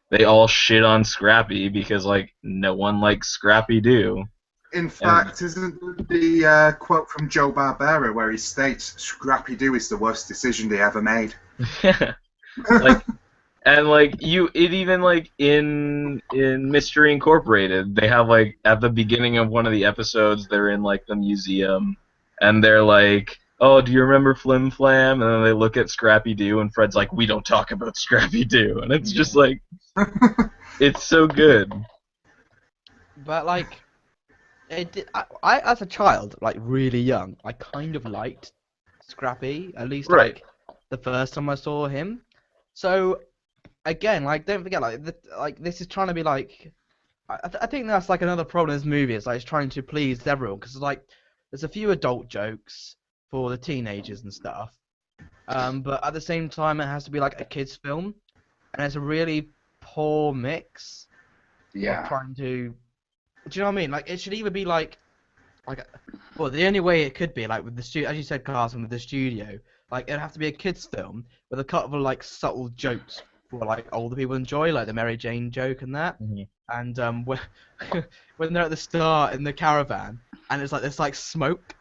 they all shit on Scrappy because like no one likes Scrappy-Doo. In fact, isn't the quote from Joe Barbera where he states, "Scrappy-Doo is the worst decision they ever made." Like, and like it even like in Mystery Incorporated, they have like at the beginning of one of the episodes, they're in like the museum, and they're like, "Oh, do you remember Flim Flam?" And then they look at Scrappy-Doo, and Fred's like, "We don't talk about Scrappy-Doo," and it's just like, it's so good. But like, I as a child, like really young, I kind of liked Scrappy, at least Right. like the first time I saw him. So again, like don't forget, like this is trying to be like, I think that's like another problem in this movie. It's like it's trying to please everyone because like there's a few adult jokes for the teenagers and stuff, but at the same time it has to be like a kids film, and it's a really poor mix of Yeah. trying to. Do you know what I mean? Like it should either be like, well, the only way it could be like with the studio, as you said, Carson, with the studio, like it'd have to be a kids film with a couple of like subtle jokes for like older people enjoy, like the Mary Jane joke and that. Mhm. And when they're at the start in the caravan and it's like this like smoke,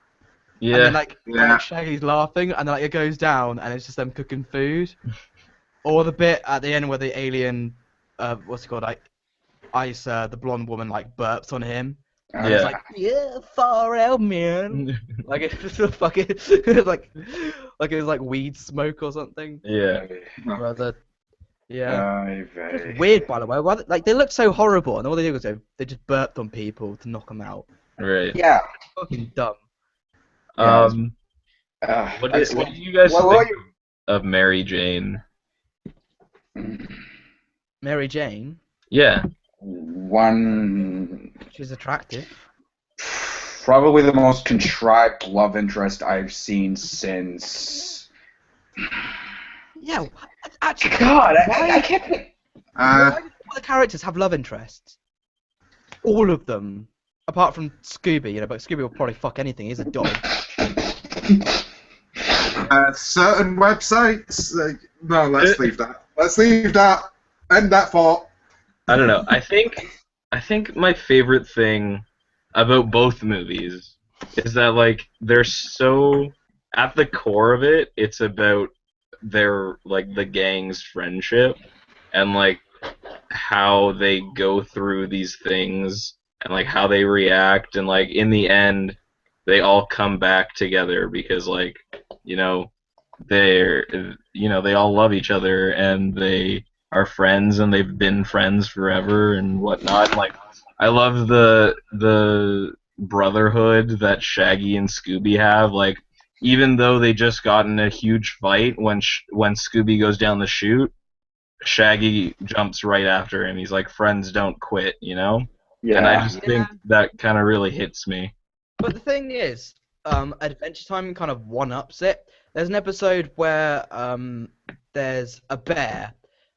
and then like Shaggy's laughing and then like it goes down and it's just them cooking food, or the bit at the end where the alien, what's it called, like Isa, the blonde woman, like burps on him. And it's like, yeah, far out, man. Like it's just a fucking, it's like it was like weed smoke or something. Yeah. Rather, yeah. It's Very. weird, by the way. Like they look so horrible, and all they did was they just burped on people to knock them out. Right. Yeah. Fucking dumb. What did you guys think of Mary Jane? Mary Jane, Yeah. One. she's attractive. Probably the most contrived love interest I've seen since. Yeah, actually, God, why, I can't think. why do all the characters have love interests? All of them, apart from Scooby, you know. But Scooby will probably fuck anything. He's a dog. Certain websites. No, let's leave that. Let's leave that. End that thought. I don't know. I think my favorite thing about both movies is that like they're so at the core of it, it's about their like the gang's friendship and like how they go through these things and like how they react and like in the end they all come back together because like you know they're they all love each other and they are friends and they've been friends forever and whatnot. And, like I love the brotherhood that Shaggy and Scooby have. Like even though they just got in a huge fight when Scooby goes down the chute, Shaggy jumps right after him. He's like, friends don't quit, you know? And I just think that kind of really hits me. But the thing is, Adventure Time kind of one-ups it. There's an episode where there's a bear,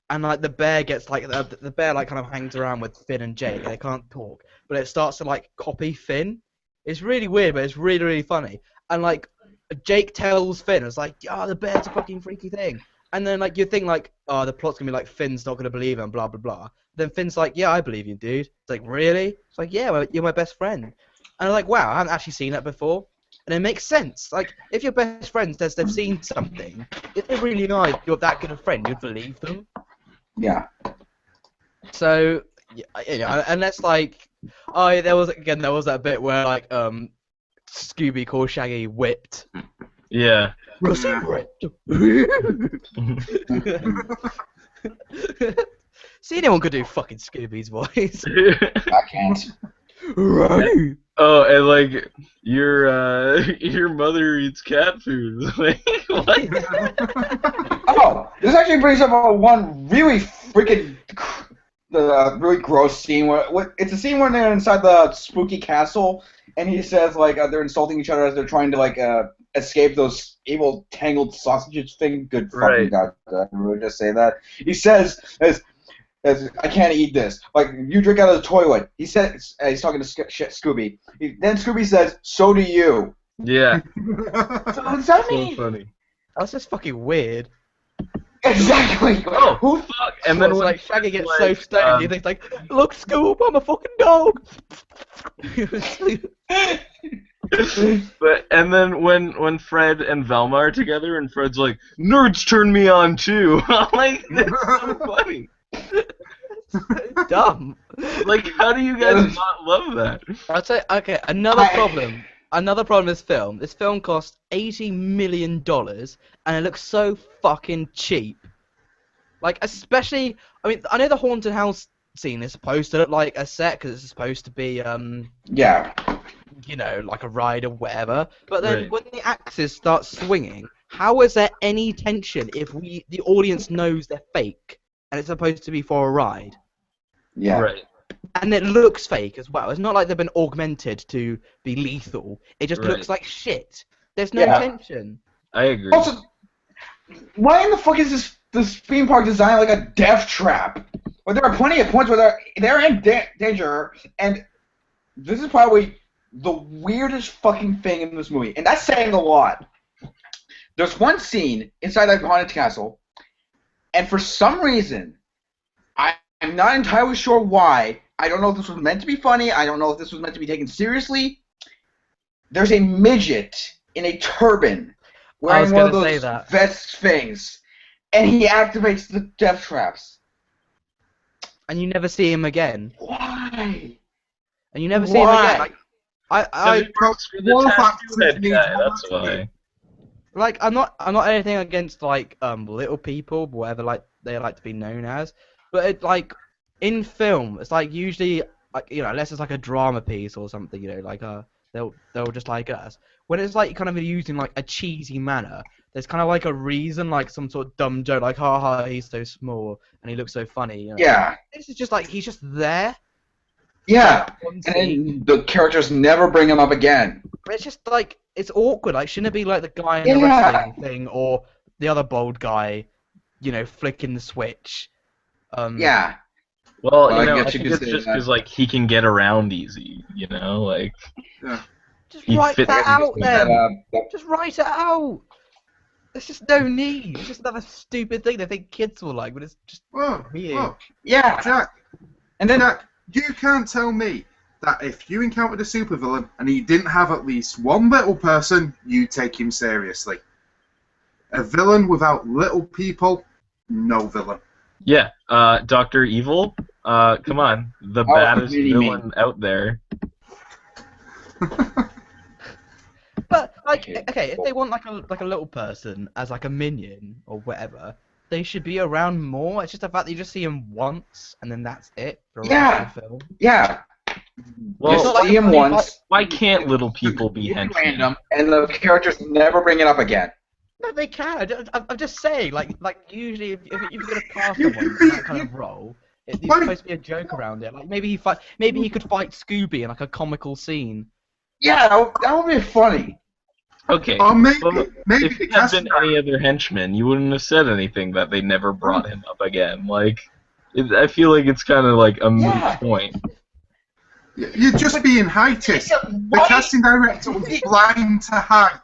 and like the bear gets like the bear like kind of hangs around with Finn and Jake, and they can't talk, but it starts to like copy Finn. It's really weird, but it's really really funny. And like Jake tells Finn, it's like, "Oh, the bear's a fucking freaky thing." And then like you think like, "Oh, the plot's gonna be like Finn's not gonna believe him, blah blah blah." Then Finn's like, "Yeah, I believe you, dude." It's like, "Really?" It's like, "Yeah, well, you're my best friend." And I'm like, "Wow, I haven't actually seen that before." And it makes sense. Like, if your best friend says they've seen something, if they really know you're that good a friend, you'd believe them. Yeah. So, and that's like, there was that bit where like Scooby called Shaggy whipped. Yeah. Was he whipped? See, anyone could do fucking Scooby's voice. I can't. Right. Oh, and like your mother eats cat food. Like what? Oh, this actually brings up one really freaking really gross scene. It's a scene when they're inside the spooky castle, and he says like they're insulting each other as they're trying to like escape those evil tangled sausages thing. Good fucking Right. god, did I really just say that? He says as I can't eat this. Like, you drink out of the toilet. He says, he's talking to Scooby. Then Scooby says, so do you. Yeah. So what does that So mean? funny. That's just fucking weird. Exactly. Oh, Who? fuck! And then It's when like Shaggy gets like, so stoned, he thinks like, "Look, Scoob, I'm a fucking dog." But and then when Fred and Velma are together and Fred's like, nerds turn me on too. I'm like, that's so funny. Dumb. Like, how do you guys not love that? I'd say, okay, another problem. Another problem with this film. This film cost $80 million, and it looks so fucking cheap. Like, especially, I mean, I know the haunted house scene is supposed to look like a set because it's supposed to be, Yeah. you know, like a ride or whatever. But then Right. when the axes start swinging, how is there any tension if the audience knows they're fake and it's supposed to be for a ride? Yeah. Right. And it looks fake as well. It's not like they've been augmented to be lethal. It just Right. looks like shit. There's no Yeah. tension. I agree. Also, why in the fuck is this theme park designed like a death trap? Well, there are plenty of points where they're in danger, and this is probably the weirdest fucking thing in this movie, and that's saying a lot. There's one scene inside that haunted castle, and for some reason, I'm not entirely sure why. I don't know if this was meant to be funny. I don't know if this was meant to be taken seriously. There's a midget in a turban wearing one of gonna say those that. vest things, and he activates the death traps. And you never see him again. Why? And you never see him again. Like, I Because for the One tattoo fact head needs guy, one that's fact. why. like I'm not anything against like little people, whatever like they like to be known as. But it, like in film, it's like usually like unless it's like a drama piece or something, like they'll just like us. When it's like kind of used in like a cheesy manner, there's kind of like a reason, like some sort of dumb joke, like haha, he's so small and he looks so funny. Yeah. This is just like he's just there. Yeah. One And scene. then the characters never bring him up again. But it's just like it's awkward. Like shouldn't it be like the guy in the Yeah. wrestling thing or the other bald guy, flicking the switch? Yeah. Well, Well, I I guess you think could it's say just that. because like he can get around easy, like Just He write fits that out That, then. that- Just write it out. There's just no need. It's just another stupid thing they think kids will like, but it's just Whoa, weird. whoa. yeah. Jack, And then Jack, you can't tell me that if you encountered a supervillain and he didn't have at least one little person, you take him seriously. A villain without little people, no villain. Yeah, Dr. Evil, come on, the baddest villain out there. But like, okay, if they want like a little person as like a minion or whatever, they should be around more. It's just the fact that you just see him once and then that's it for the rest of the film. Yeah. Well, You like see him once. Why can't little people be henchmen? Random, and the characters never bring it up again. No, they can. I'm just saying, like usually if you're gonna cast someone in that kind of role, it's supposed to be a joke around it. Like maybe he could fight Scooby in like a comical scene. Yeah, that would be funny. Okay. Or maybe if it had been any other henchman, you wouldn't have said anything that they never brought him up again. Like, I feel like it's kind of like a moot point. You're just being heightist. The casting director was blind to height.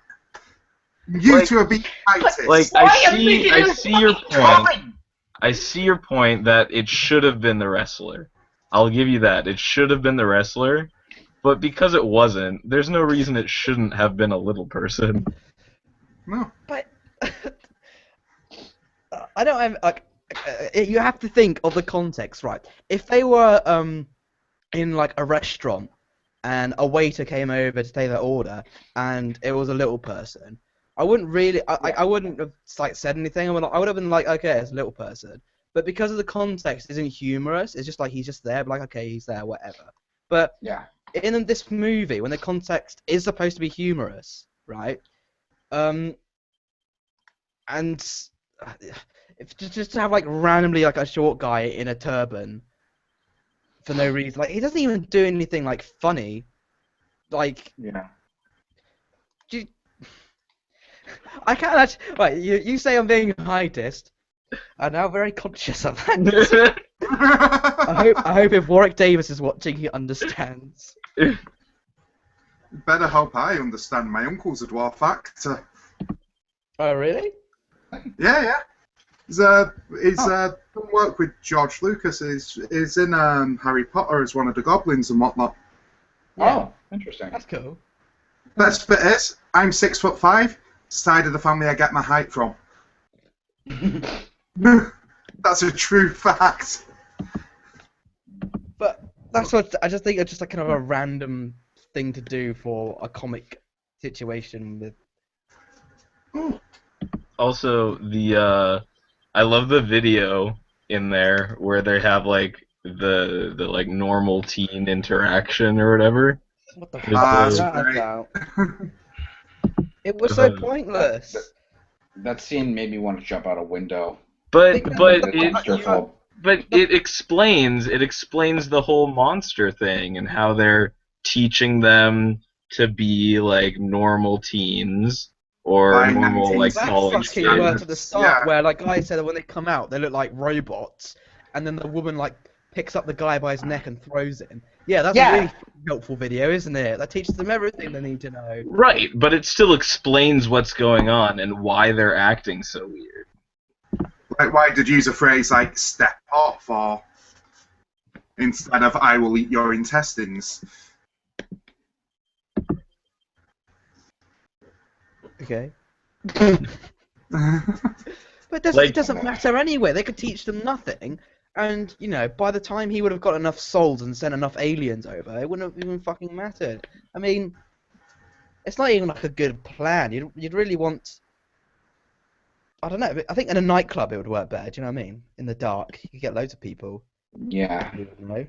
You two are being heightist. Like, I see your point. I see your point that it should have been the wrestler. I'll give you that. It should have been the wrestler. But because it wasn't, there's no reason it shouldn't have been a little person. No. But I don't have like. You have to think of the context, right? If they were in like a restaurant and a waiter came over to take their order and it was a little person, I wouldn't really. I wouldn't have like said anything. I would have been like, okay, it's a little person. But because of the context isn't humorous, it's just like he's just there, like okay, he's there, whatever. But yeah. In this movie, when the context is supposed to be humorous, right? And if just to have like randomly like a short guy in a turban for no reason, like he doesn't even do anything like funny, like yeah. I can't actually. Right, you say I'm being heightist. I'm now very conscious of that. I hope if Warwick Davis is watching, he understands. Better hope I understand. My uncle's a dwarf actor. Oh, really? Yeah. He's done work with George Lucas. He's in Harry Potter as one of the goblins and whatnot. Yeah. Oh, interesting. That's cool. Best bit is, I'm 6'5", side of the family I get my height from. That's a true fact. But that's what I just think it's just like kind of a random thing to do for a comic situation with. Also, I love the video in there where they have like the like normal teen interaction or whatever. What the fuck is that about? It was so pointless. That scene made me want to jump out a window. But it explains the whole monster thing and how they're teaching them to be like normal teens or normal like college kids. At the start, where like I said, when they come out, they look like robots, and then the woman like picks up the guy by his neck and throws him. Yeah, that's a really helpful video, isn't it? That teaches them everything they need to know. Right, but it still explains what's going on and why they're acting so weird. Like, why did you use a phrase like "step off" or instead of "I will eat your intestines"? Okay. But it doesn't matter anyway. They could teach them nothing. And, you know, by the time he would have got enough souls and sent enough aliens over, it wouldn't have even fucking mattered. I mean, it's not even like a good plan. You'd really want... I don't know. I think in a nightclub it would work better, do you know what I mean? In the dark, you could get loads of people. Yeah. You know?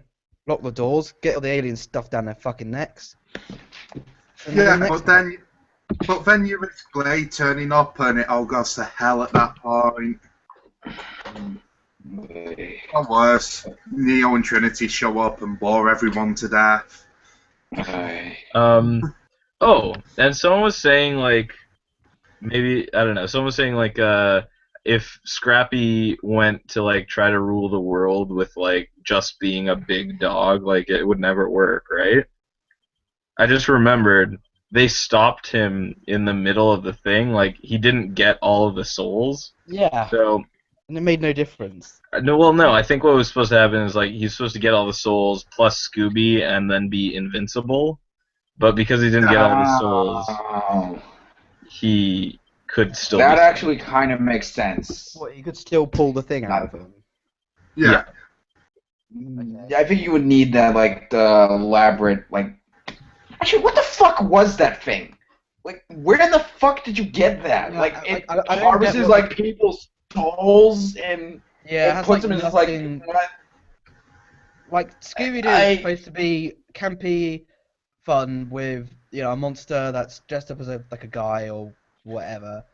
Lock the doors, get all the alien stuff down their fucking necks. Yeah, but then you risk Blade turning up and it all goes to hell at that point. Or worse, Neo and Trinity show up and bore everyone to death. Oh, and someone was saying like, maybe I don't know. Someone was saying like, if Scrappy went to like try to rule the world with like just being a big dog, like it would never work, right? I just remembered they stopped him in the middle of the thing. Like he didn't get all of the souls. Yeah. So And it made no difference. No, well, no. I think what was supposed to happen is like he's supposed to get all the souls plus Scooby and then be invincible. But because he didn't get all the souls, Oh, he could still. that be actually kind of makes sense. What, you could still pull the thing out of him. Yeah. I think you would need that, like, the elaborate, like... Actually, what the fuck was that thing? Like, where in the fuck did you get that? Yeah, like, I it don't harvests, get like, people's souls, and Yeah, it it has puts like them in this, nothing. like... Like Scooby-Doo I- is supposed to be campy, fun with a monster that's dressed up as a guy or whatever.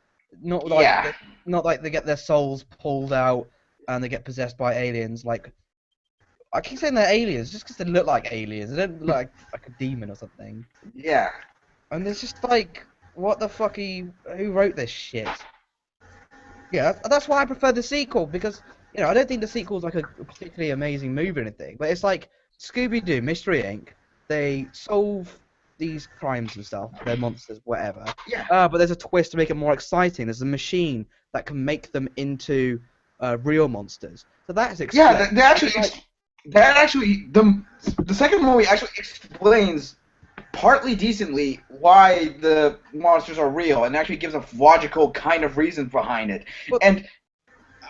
Not like Yeah. not like they get their souls pulled out and they get possessed by aliens. Like I keep saying they're aliens just because they look like aliens. They don't look like a demon or something. Yeah. And it's just like, what the fuck who wrote this shit? Yeah, that's why I prefer the sequel, because I don't think the sequel's like a particularly amazing movie or anything, but it's like Scooby-Doo, Mystery Inc. They solve these crimes and stuff, they're monsters, whatever. Yeah. But there's a twist to make it more exciting. There's a machine that can make them into real monsters. So that's exciting. Yeah, the second movie actually explains partly decently why the monsters are real, and actually gives a logical kind of reason behind it.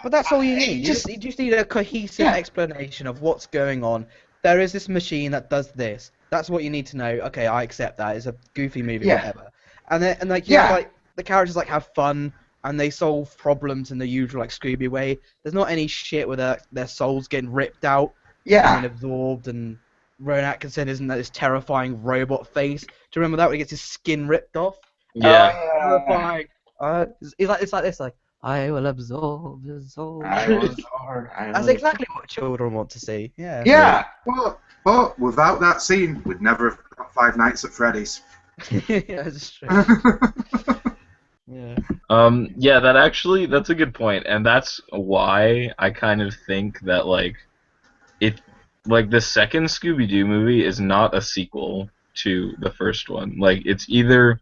But that's all you need. You just need a cohesive explanation of what's going on. There is this machine that does this. That's what you need to know. Okay, I accept that. It's a goofy movie, whatever. And the characters like have fun and they solve problems in the usual like Scooby way. There's not any shit where their souls getting ripped out and absorbed, and Rowan Atkinson isn't that this terrifying robot face. Do you remember that when he gets his skin ripped off? Yeah. Terrifying. It's like this, like, I will absorb your soul. That's exactly what children want to see. Yeah. Yeah. But without that scene, we'd never have got Five Nights at Freddy's. Yeah, that's true. Yeah. Yeah, that's a good point, and that's why I kind of think that the second Scooby-Doo movie is not a sequel to the first one. Like, it's either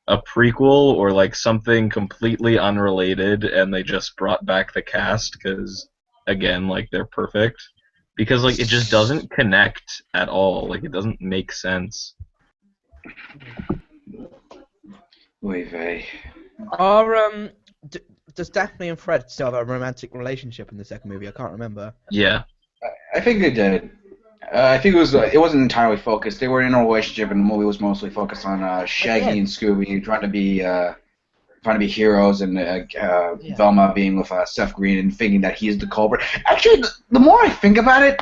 a prequel or like something completely unrelated, and they just brought back the cast because, again, like, they're perfect. Because like it just doesn't connect at all. Like, it doesn't make sense. Oy vey. Does Daphne and Fred still have a romantic relationship in the second movie? I can't remember. Yeah. I think they did. I think it wasn't entirely focused. They were in a relationship, and the movie was mostly focused on Shaggy and Scooby trying to be heroes, and Velma being with Seth Green and thinking that he's the culprit. Actually, the more I think about it,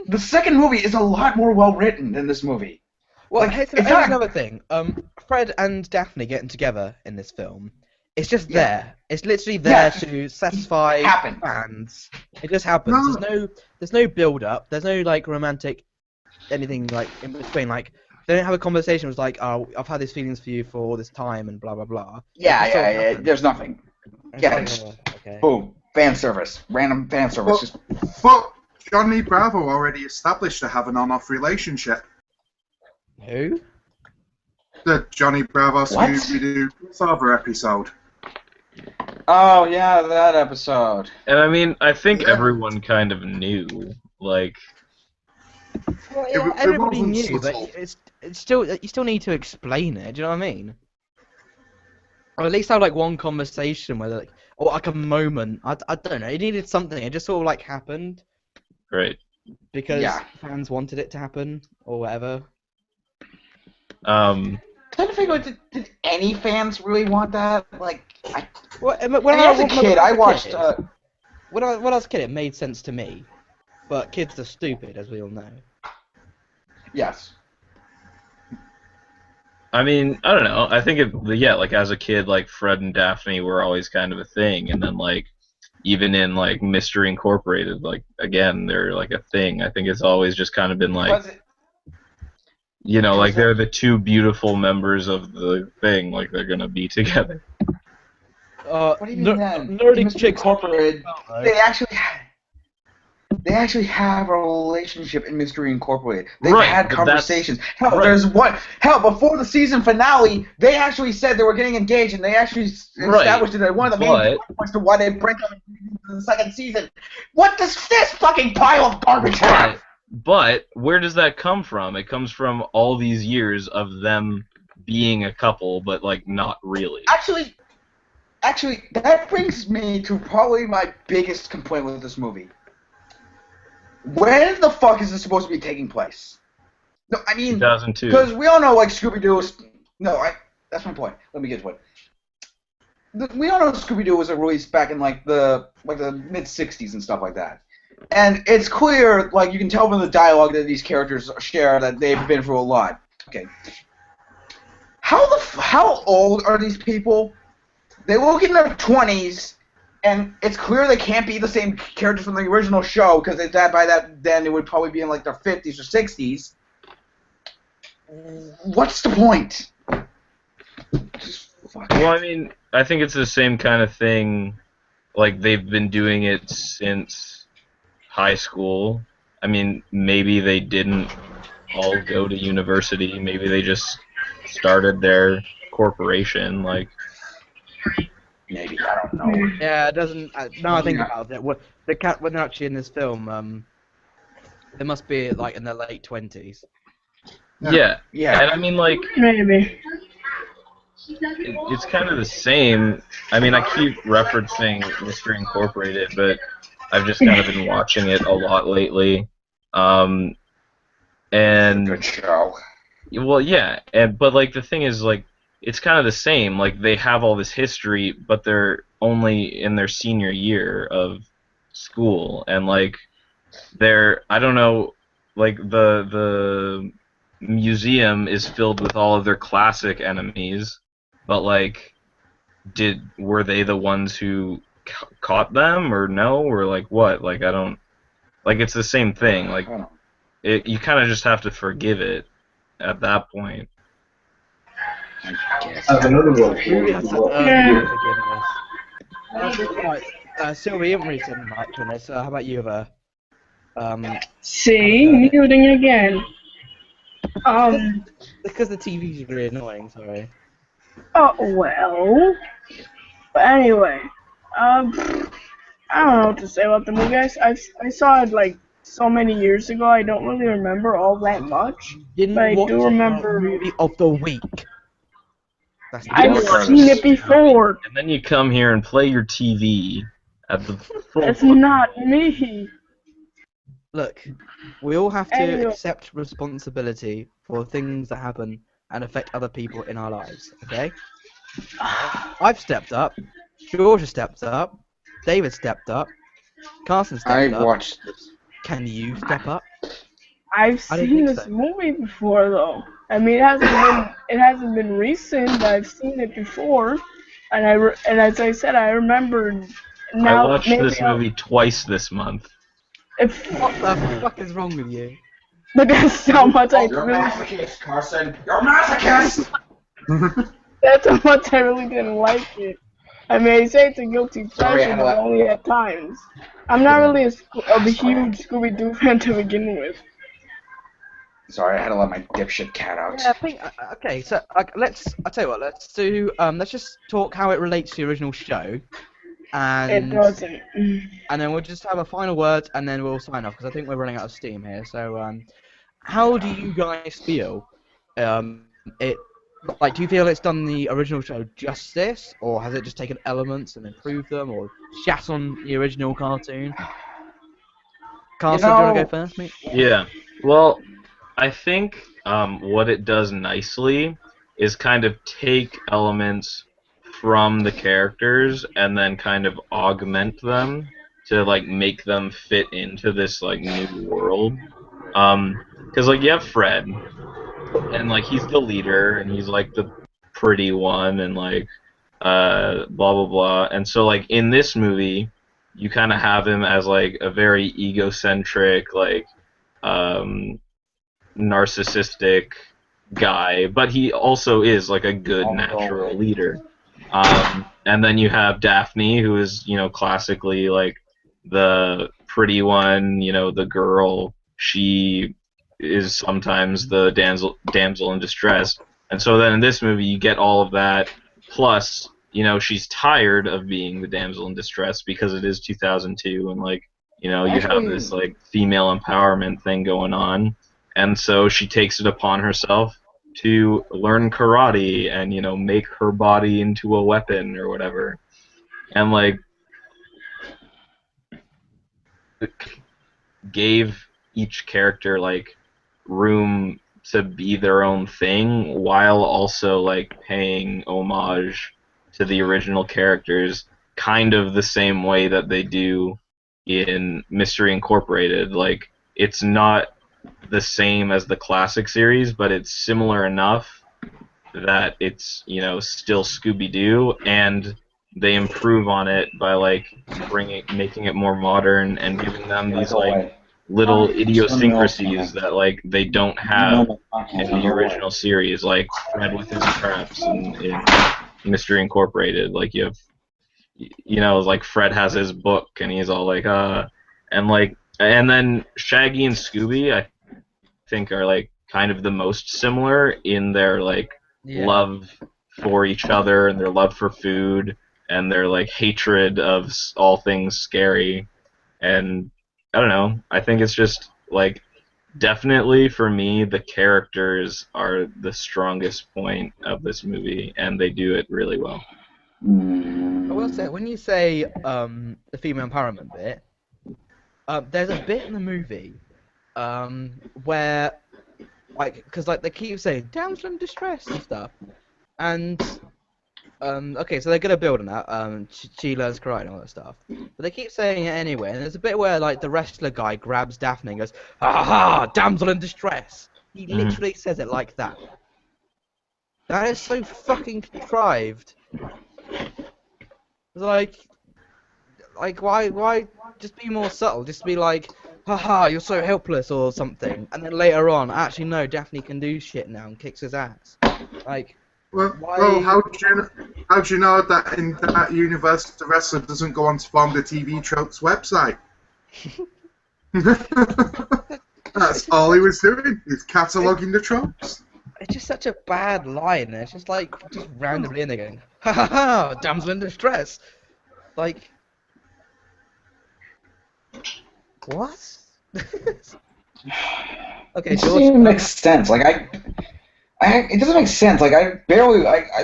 the second movie is a lot more well written than this movie. Well, Like, here's it's not- another thing. Fred and Daphne getting together in this film, it's just there. It's literally there to satisfy fans. It just happens. No. There's no build up. There's no like romantic anything like in between. Like, they don't have a conversation. It was like, oh, I've had these feelings for you for all this time and blah blah blah. Yeah. There's nothing. It's Yeah. like, okay. Boom. Fan service. Random fan service. But Johnny Bravo already established to have an on-off relationship. Who? The Johnny Bravo What? Scooby-Doo crossover episode. Oh yeah, that episode. And I mean, I think Yeah. everyone kind of knew. Like, Well, It- yeah, it everybody wasn't knew, subtle. but it's still you still need to explain it. Do you know what I mean? Or at least have like one conversation where or like a moment. I don't know. It needed something. It just sort of like happened right. because Yeah. fans wanted it to happen or whatever. I'm trying to figure out, did any fans really want that? Like, When as a kid, I watched. When I was a kid, it made sense to me, but kids are stupid, as we all know. Yes. I mean, I don't know. I think like as a kid, like Fred and Daphne were always kind of a thing, and then like even in like Mystery Incorporated, like again they're like a thing. I think it's always just kind of been like, Was it? like they're the two beautiful members of the thing, like they're gonna be together. What do you mean then? Nerdy Mr. chicks. Incorporated. They actually. They actually have a relationship in Mystery Incorporated. They've Right, had but conversations. Hell, right. there's one. Hell, before the season finale, they actually said they were getting engaged, and they actually established it as one of the main but- points to why they break up in the second season. What does this fucking pile of garbage have? But where does that come from? It comes from all these years of them being a couple, but like not really. Actually, that brings me to probably my biggest complaint with this movie. When the fuck is this supposed to be taking place? No, I mean, 2002. because we all know, like, Scooby-Doo is... No, that's my point. Let me get to it. We all know Scooby-Doo was released back in, like the mid-'60s and stuff like that. And it's clear, like, you can tell from the dialogue that these characters share that they've been through a lot. Okay. How old are these people? They look in their 20s, and it's clear they can't be the same characters from the original show, because then it would probably be in like their 50s or 60s. What's the point? Well, I mean, I think it's the same kind of thing. Like, they've been doing it since high school. I mean, maybe they didn't all go to university. Maybe they just started their corporation. Like, Maybe, I don't know. Yeah, it doesn't. Now I think about it, when they're actually in this film, they must be like in their late 20s. yeah. Yeah. And I mean, like, Maybe. it's kind of the same. I mean, I keep referencing Mystery Incorporated, but I've just kind of been watching it a lot lately. And Good show. well, yeah, but like the thing is, like, it's kind of the same. Like, they have all this history, but they're only in their senior year of school, and like I don't know, like the museum is filled with all of their classic enemies, but like, were they the ones who caught them, or no, or like what? Like, I don't, like, it's the same thing. Like, you kind of just have to forgive it at that point. I guess. We have to earn forgiveness. Right, Sylvie, you haven't really said much on this. How about you, See, muting again. Because the TV's really annoying. Sorry. Oh well. But anyway, I don't know what to say about the movie. I saw it like so many years ago. I don't really remember all that much. Didn't But I watch do the remember. movie of the week. That's the I've difference. seen it before. And then you come here and play your TV at the full. It's not me. Look, we all have to Anyway. accept responsibility for things that happen and affect other people in our lives, okay? I've stepped up, George has stepped up, David stepped up, Carson stepped up. watched this. Can you step up? I've I don't seen think this so. movie before though. I mean, it hasn't been recent, but I've seen it before, and and as I said, I remember now. I watched maybe this movie twice this month. What the fuck is wrong with you? But that's how much I You're a really. masochist, Carson. You're a masochist! That's how much I really didn't like it. I mean, I say it's a guilty Sorry, pleasure, I but had a- only at times. I'm not really a huge Scooby-Doo fan to begin with. Sorry, I had to let my dipshit cat out. Yeah, I think. Okay, so I tell you what. Let's do. Let's just talk how it relates to the original show, It and doesn't. and then we'll just have a final word, and then we'll sign off because I think we're running out of steam here. So, how do you guys feel? It like, do you feel it's done the original show justice, or has it just taken elements and improved them, or shat on the original cartoon? Carson, do you want to go first, mate? Yeah. Well, I think what it does nicely is kind of take elements from the characters and then kind of augment them to like make them fit into this like new world. Because like you have Fred, and like he's the leader, and he's like the pretty one, and like blah blah blah. And so like in this movie, you kind of have him as like a very egocentric, like narcissistic guy, but he also is like a good natural leader. And then you have Daphne, who is, you know, classically like the pretty one, the girl, she is sometimes the damsel in distress. And so then in this movie, you get all of that, plus, she's tired of being the damsel in distress because it is 2002, and you have this Actually, female empowerment thing going on, and so she takes it upon herself to learn karate and make her body into a weapon or whatever, and gave each character room to be their own thing while also paying homage to the original characters kind of the same way that they do in Mystery Incorporated. It's not the same as the classic series, but it's similar enough that it's still Scooby-Doo, and they improve on it by making it more modern and giving them yeah, these go away. little Turn me off idiosyncrasies on that they don't have in the Go away. original series, like Fred with his traps in Mystery Incorporated. You have Fred has his book and he's all and then Shaggy and Scooby I think are kind of the most similar in their Yeah. love for each other and their love for food and their hatred of all things scary. And I don't know, I think it's just definitely for me the characters are the strongest point of this movie and they do it really well. I will say, when you say the female empowerment bit, there's a bit in the movie where, because they keep saying damsel in distress and stuff, and okay, so they're gonna build on that. She learns karate and all that stuff, but they keep saying it anyway. And there's a bit where the wrestler guy grabs Daphne and goes, "Ha ha, damsel in distress." He literally says it like that. That is so fucking contrived. It's why just be more subtle? Just be like, haha, you're so helpless or something. And then later on, actually no, Daphne can do shit now and kicks his ass. Well, why? how do you know that in that universe the wrestler doesn't go on to form the TV Tropes website? That's all he was doing. He's cataloguing the tropes. It's just such a bad line. It's just just randomly in there going, ha ha ha, damsel in distress. What? Okay, It doesn't George. even make sense. It doesn't make sense. I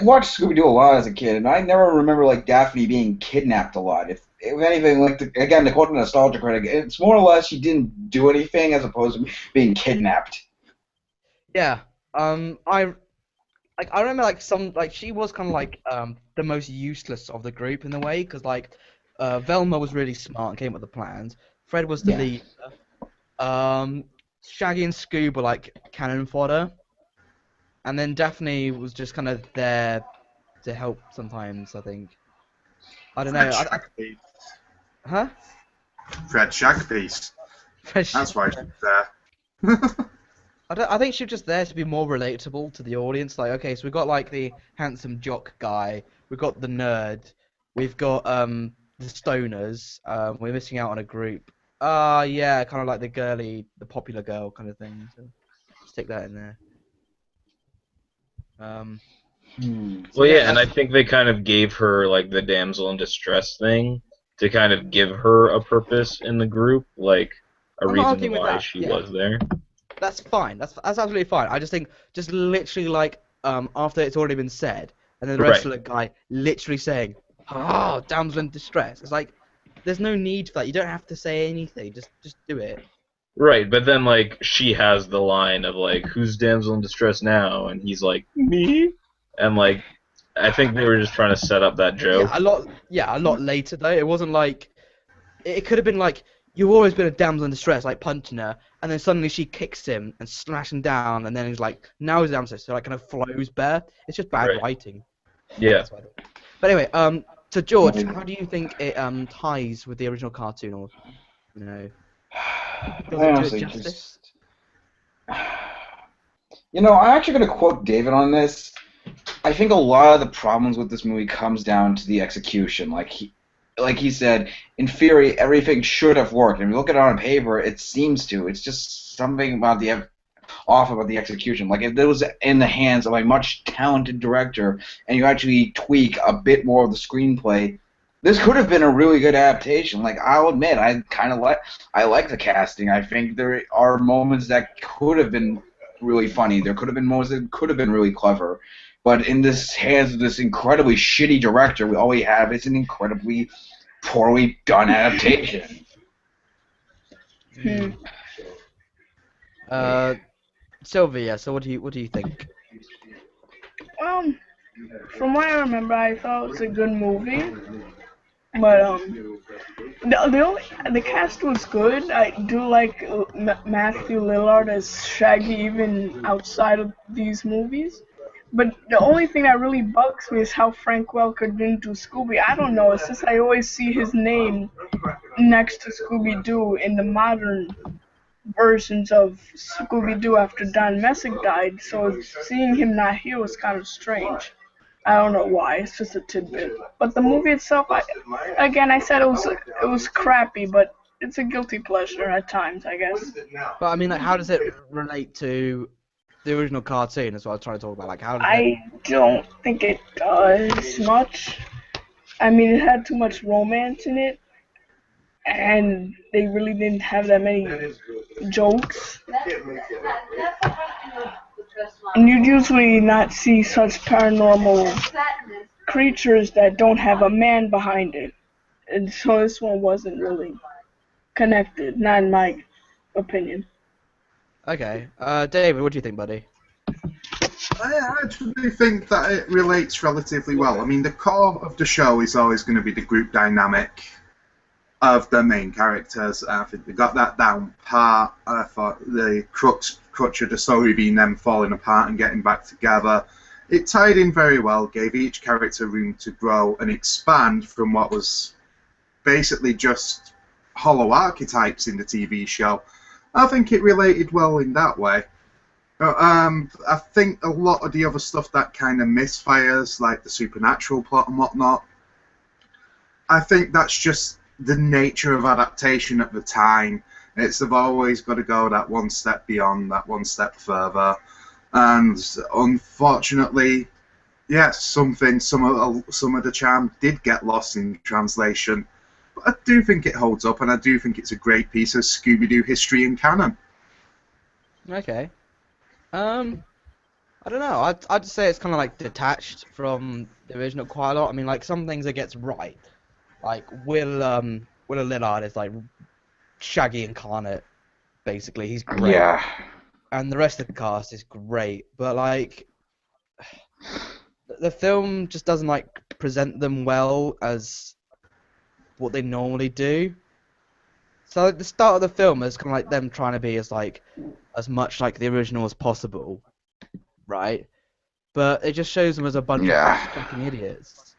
watched Scooby-Doo a lot as a kid, and I never remember Daphne being kidnapped a lot. If anything, again, to quote a nostalgia critic, it's more or less she didn't do anything as opposed to being kidnapped. Yeah. I remember she was kind of the most useless of the group in a way, because Velma was really smart and came up with the plans. Fred was the leader. Shaggy and Scoob were cannon fodder, and then Daphne was just kind of there to help sometimes. I think. I don't know. Huh? Fred Shagpiece. That's why she's there. I think she was just there to be more relatable to the audience. Okay, so we've got the handsome jock guy, we've got the nerd, we've got the stoners, we're missing out on a group. Yeah, kind of the girly, the popular girl kind of thing. So stick that in there. Well, yeah, and I think they kind of gave her the damsel in distress thing to kind of give her a purpose in the group, a reason why she was there. That's fine. That's absolutely fine. I just think, just literally after it's already been said, and then the rest of the guy literally saying, "Ah, damsel in distress." It's there's no need for that. You don't have to say anything. Just do it. Right, but then she has the line of "Who's damsel in distress now?" and he's like, "Me," and I think they were just trying to set up that joke. Yeah, a lot later though. It wasn't it could have been you've always been a damsel in distress, punching her, and then suddenly she kicks him and smashes him down, and then he's now he's damsel, so kind of flows better. It's just bad writing. Yeah. But anyway, so George, how do you think it ties with the original cartoon, or does it do it justice? I'm actually going to quote David on this. I think a lot of the problems with this movie comes down to the execution. like he said, in theory, everything should have worked. And if you look at it on paper, it seems to. It's just something about off about the execution. Like if it was in the hands of a much talented director, and you actually tweak a bit more of the screenplay, this could have been a really good adaptation. Like I'll admit, I like the casting. I think there are moments that could have been really funny. There could have been moments that could have been really clever. But in this hands of this incredibly shitty director, all we have is an incredibly poorly done adaptation. Hmm. Sylvia, so what do you think? Um, from what I remember, I thought it was a good movie, but the cast was good. I do like Matthew Lillard as Shaggy even outside of these movies. But the only thing that really bugs me is how Frank Welker didn't do Scooby. I don't know. It's just I always see his name next to Scooby-Doo in the modern versions of Scooby-Doo after Don Messick died. So seeing him not here was kind of strange. I don't know why. It's just a tidbit. But the movie itself, I said it was crappy, but it's a guilty pleasure at times, I guess. But I mean, like, how does it relate to the original cartoon? That's what I was trying to talk about. Like, how does it? I don't think it does much. I mean, it had too much romance in it, and they really didn't have that many jokes. And you'd usually not see such paranormal creatures that don't have a man behind it. And so this one wasn't really connected, not in my opinion. Okay. David, what do you think, buddy? I actually think that it relates relatively well. I mean, the core of the show is always going to be the group dynamic of the main characters. I think they got that down pat. I thought the crux of the story being them falling apart and getting back together. It tied in very well, gave each character room to grow and expand from what was basically just hollow archetypes in the TV show. I think it related well in that way. I think a lot of the other stuff that kind of misfires, like the supernatural plot and whatnot, I think that's just the nature of adaptation at the time. They've always got to go that one step beyond, that one step further. And unfortunately, yes, some of the charm did get lost in translation. But I do think it holds up, and I do think it's a great piece of Scooby-Doo history and canon. Okay. I don't know. I'd say it's kind of like detached from the original quite a lot. I mean, like some things it gets right. Like Willa Lillard is like Shaggy incarnate, basically. He's great. Yeah. And the rest of the cast is great, but like the film just doesn't like present them well as what they normally do. So at the start of the film is kind of like them trying to be as much like the original as possible, right? But it just shows them as a bunch of fucking idiots,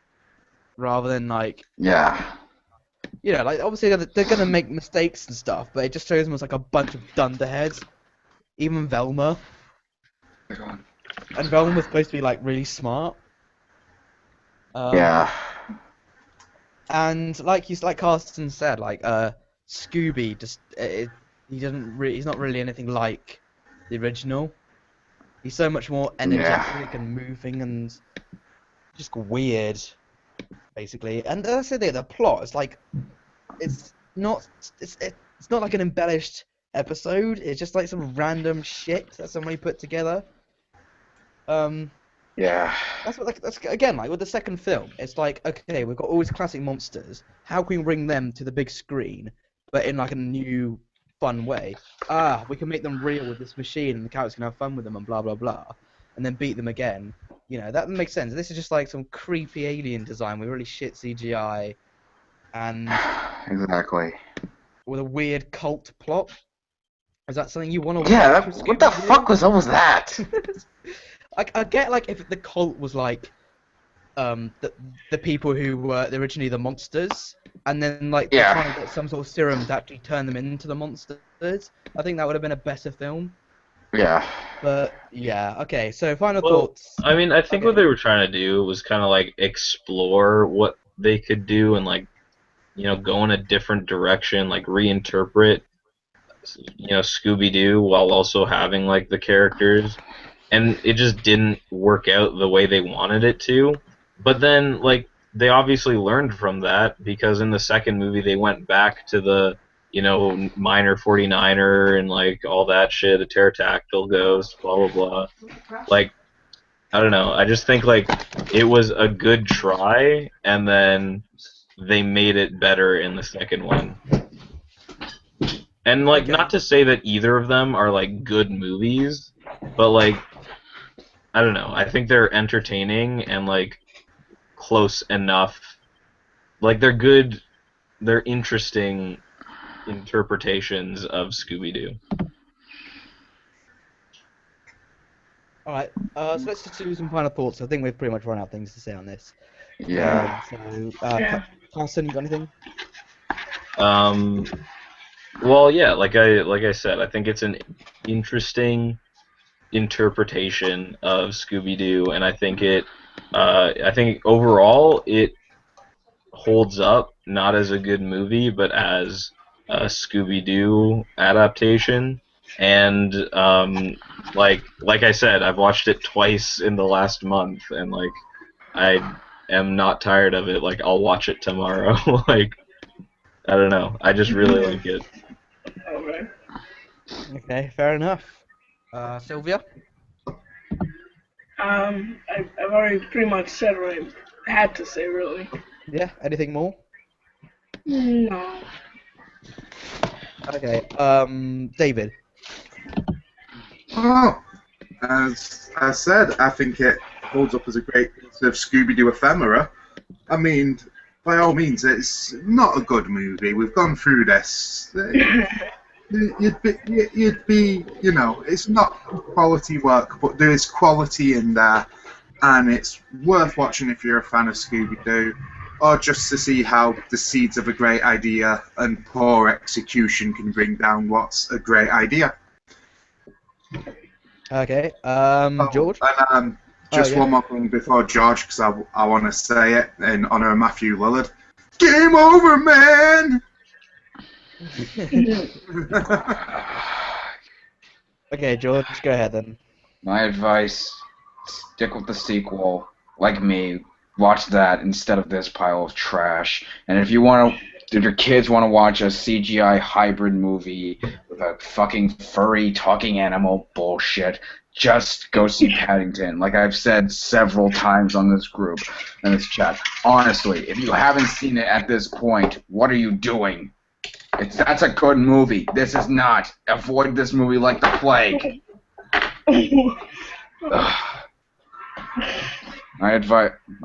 rather than like like obviously they're gonna make mistakes and stuff, but it just shows them as like a bunch of dunderheads. Even Velma. And Velma was supposed to be like really smart. And like Carsten said, like Scooby he's not really anything like the original. He's so much more energetic and moving and just weird, basically. And as I said, the plot is like it's not like an embellished episode. It's just like some random shit that somebody put together. That's again like with the second film. It's like, okay, we've got all these classic monsters. How can we bring them to the big screen, but in like a new, fun way? We can make them real with this machine, and the characters can have fun with them, and blah blah blah, and then beat them again. You know, that makes sense. This is just like some creepy alien design with really shit CGI, and exactly with a weird cult plot. Is that something you want to? Yeah, what the fuck was that? I get like if the cult was like the people who were originally the monsters, and then like they're trying to get some sort of serum to actually turn them into the monsters. I think that would have been a better film. Yeah. But yeah, okay. So final thoughts. I mean, I think what they were trying to do was kind of like explore what they could do and like go in a different direction, like reinterpret, Scooby-Doo while also having like the characters, and it just didn't work out the way they wanted it to. But then, like, they obviously learned from that because in the second movie they went back to the, minor 49er and like all that shit, a pterodactyl ghost, blah blah blah. Like, I don't know. I just think like it was a good try, and then they made it better in the second one. And like, Okay. not to say that either of them are like good movies, but like, I don't know. I think they're entertaining and like close enough. Like, they're good. They're interesting interpretations of Scooby-Doo. All right. So let's just do some final thoughts. I think we've pretty much run out of things to say on this. Yeah. Yeah. Carson, you got anything? Well, yeah, like I said, I think it's an interesting interpretation of Scooby-Doo, and I think overall it holds up, not as a good movie, but as a Scooby-Doo adaptation. And like I said, I've watched it twice in the last month, and like I am not tired of it. Like, I'll watch it tomorrow. Like, I don't know. I just really like it. Okay. Okay, fair enough. Sylvia? I've already pretty much said what I had to say, really. Yeah, anything more? No. Okay, David? Oh, as I said, I think it holds up as a great piece of Scooby-Doo ephemera. I mean, by all means, it's not a good movie. We've gone through this. You'd be, it's not quality work, but there is quality in there, and it's worth watching if you're a fan of Scooby-Doo, or just to see how the seeds of a great idea and poor execution can bring down what's a great idea. Okay, George? And just yeah. one more thing before George, because I want to say it in honor of Matthew Lillard. Game over, man! Okay, George, go ahead then. My advice: stick with the sequel. Like me, watch that instead of this pile of trash. And if your kids want to watch a CGI hybrid movie with a fucking furry talking animal bullshit, just go see Paddington. Like I've said several times on this group and this chat. Honestly, if you haven't seen it at this point, what are you doing? That's a good movie. This is not. Avoid this movie like the plague. My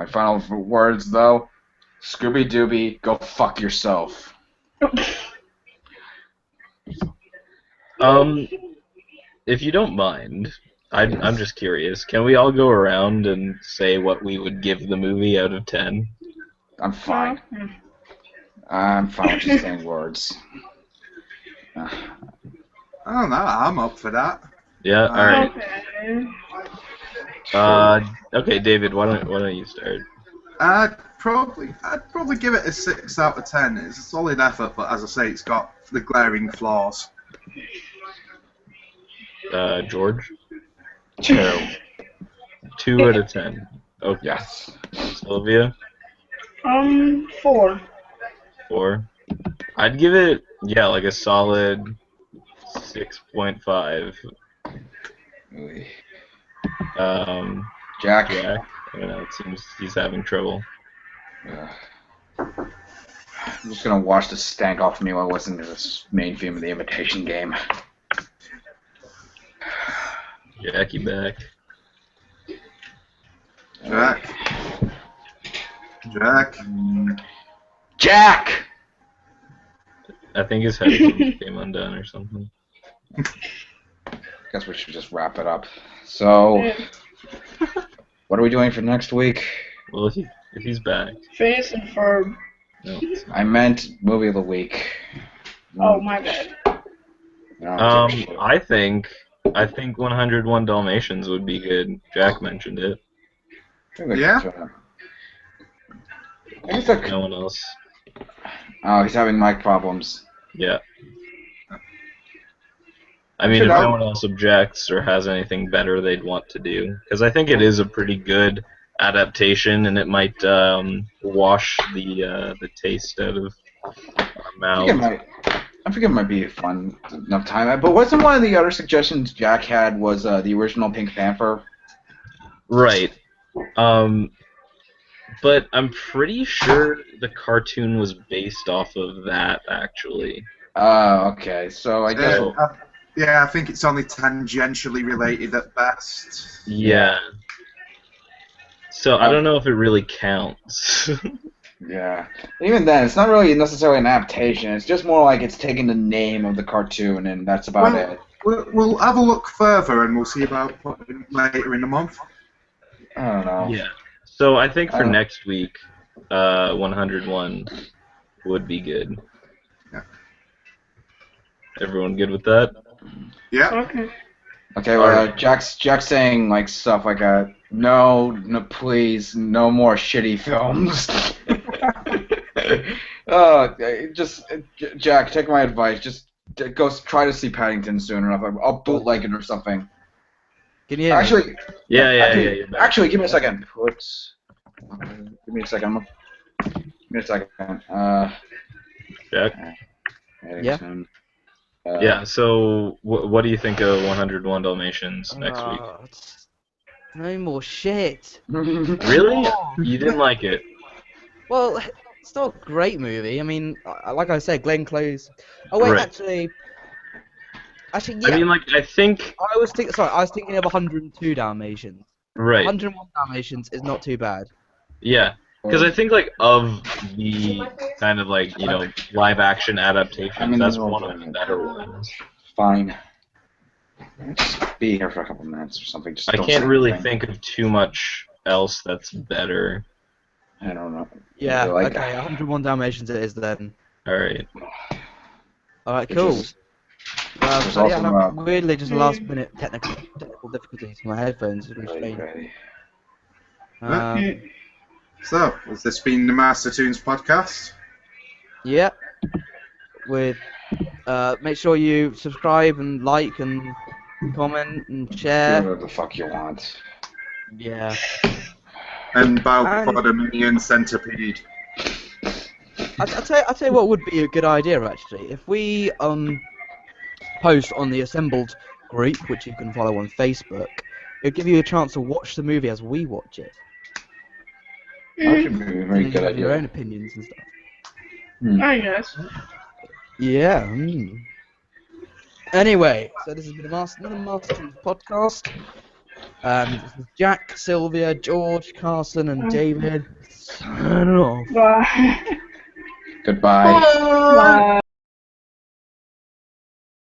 final words, though, Scooby-Dooby, go fuck yourself. If you don't mind, I'm just curious. Can we all go around and say what we would give the movie out of 10? I'm fine. I'm fine with just saying words. I don't know. I'm up for that. Yeah. All right. Okay. Okay, David. Why don't you start? I'd probably give it a 6 out of 10. It's a solid effort, but as I say, it's got the glaring flaws. George. 2. 2 out of 10. Okay. Yes. Sylvia. 4. 4. I'd give it, like a solid 6.5. Jack. I don't know. It seems he's having trouble. I'm just gonna wash the stank off me while listening to this main theme of the Imitation Game. Jackie back. Jack! I think his headphones came undone or something. Guess we should just wrap it up. So, what are we doing for next week? Well, if he's back. Face and Ferb. No. I meant movie of the week. Oh, my bad. I think 101 Dalmatians would be good. Jack mentioned it. Yeah? I guess that No one else. Oh, he's having mic problems. Yeah. I mean, Sure, if that- no one else objects or has anything better they'd want to do, because I think it is a pretty good adaptation, and it might wash the taste out of our mouths. I think it might be fun enough time. But wasn't one of the other suggestions Jack had was the original Pink Panther? Right. But I'm pretty sure the cartoon was based off of that, actually. Okay. So I guess. Yeah, I think it's only tangentially related at best. Yeah. So I don't know if it really counts. Yeah. Even then, it's not really necessarily an adaptation. It's just more like it's taking the name of the cartoon, and that's about it. We'll have a look further, and we'll see about putting it later in the month. I don't know. Yeah. So I think for next week, 101 would be good. Yeah. Everyone good with that? Yeah. Okay. Okay, well, Jack's saying like stuff like no, please, no more shitty films. Jack, take my advice. Just go try to see Paddington soon enough. I'll bootleg it or something. Can you hear me? Actually, Yeah. You're back. actually, give me a second. Give me a second. Give me a second. Jack? Paddington. Yeah, so what do you think of 101 Dalmatians next week? No more shit. Really? You didn't like it? Well, it's not a great movie. I mean, like I said, Glenn Close. Oh wait, Right. actually, yeah. I mean, like, I think... I was thinking of 102 Dalmatians. Right. 101 Dalmatians is not too bad. Yeah. Because I think, like, of the kind of, like, you know, live-action adaptations, that's one of the better ones. Fine. Just be here for a couple minutes or something. Just I don't can't say really anything. think of too much else that's better. I don't know. Yeah, Like, okay, 101 Dalmatians it is then. Alright. Alright, It cool. just- So yeah, also, weirdly, just last minute technical difficulties with my headphones. It's really Ready. strange. So, has this been the Master Toons podcast? Yeah. With make sure you subscribe and like and comment and share. Whatever the fuck you want. Yeah. And Balcod a Minion Centipede. I'll tell you what would be a good idea actually. If we post on the assembled group, which you can follow on Facebook, it'll give you a chance to watch the movie as we watch it. That should be a very And good have your own idea. opinions and stuff. I guess. Yeah. Anyway, so this has been another Master Toons podcast. This is Jack, Sylvia, George, Carson, and David. Signing off. Bye. Goodbye. Bye.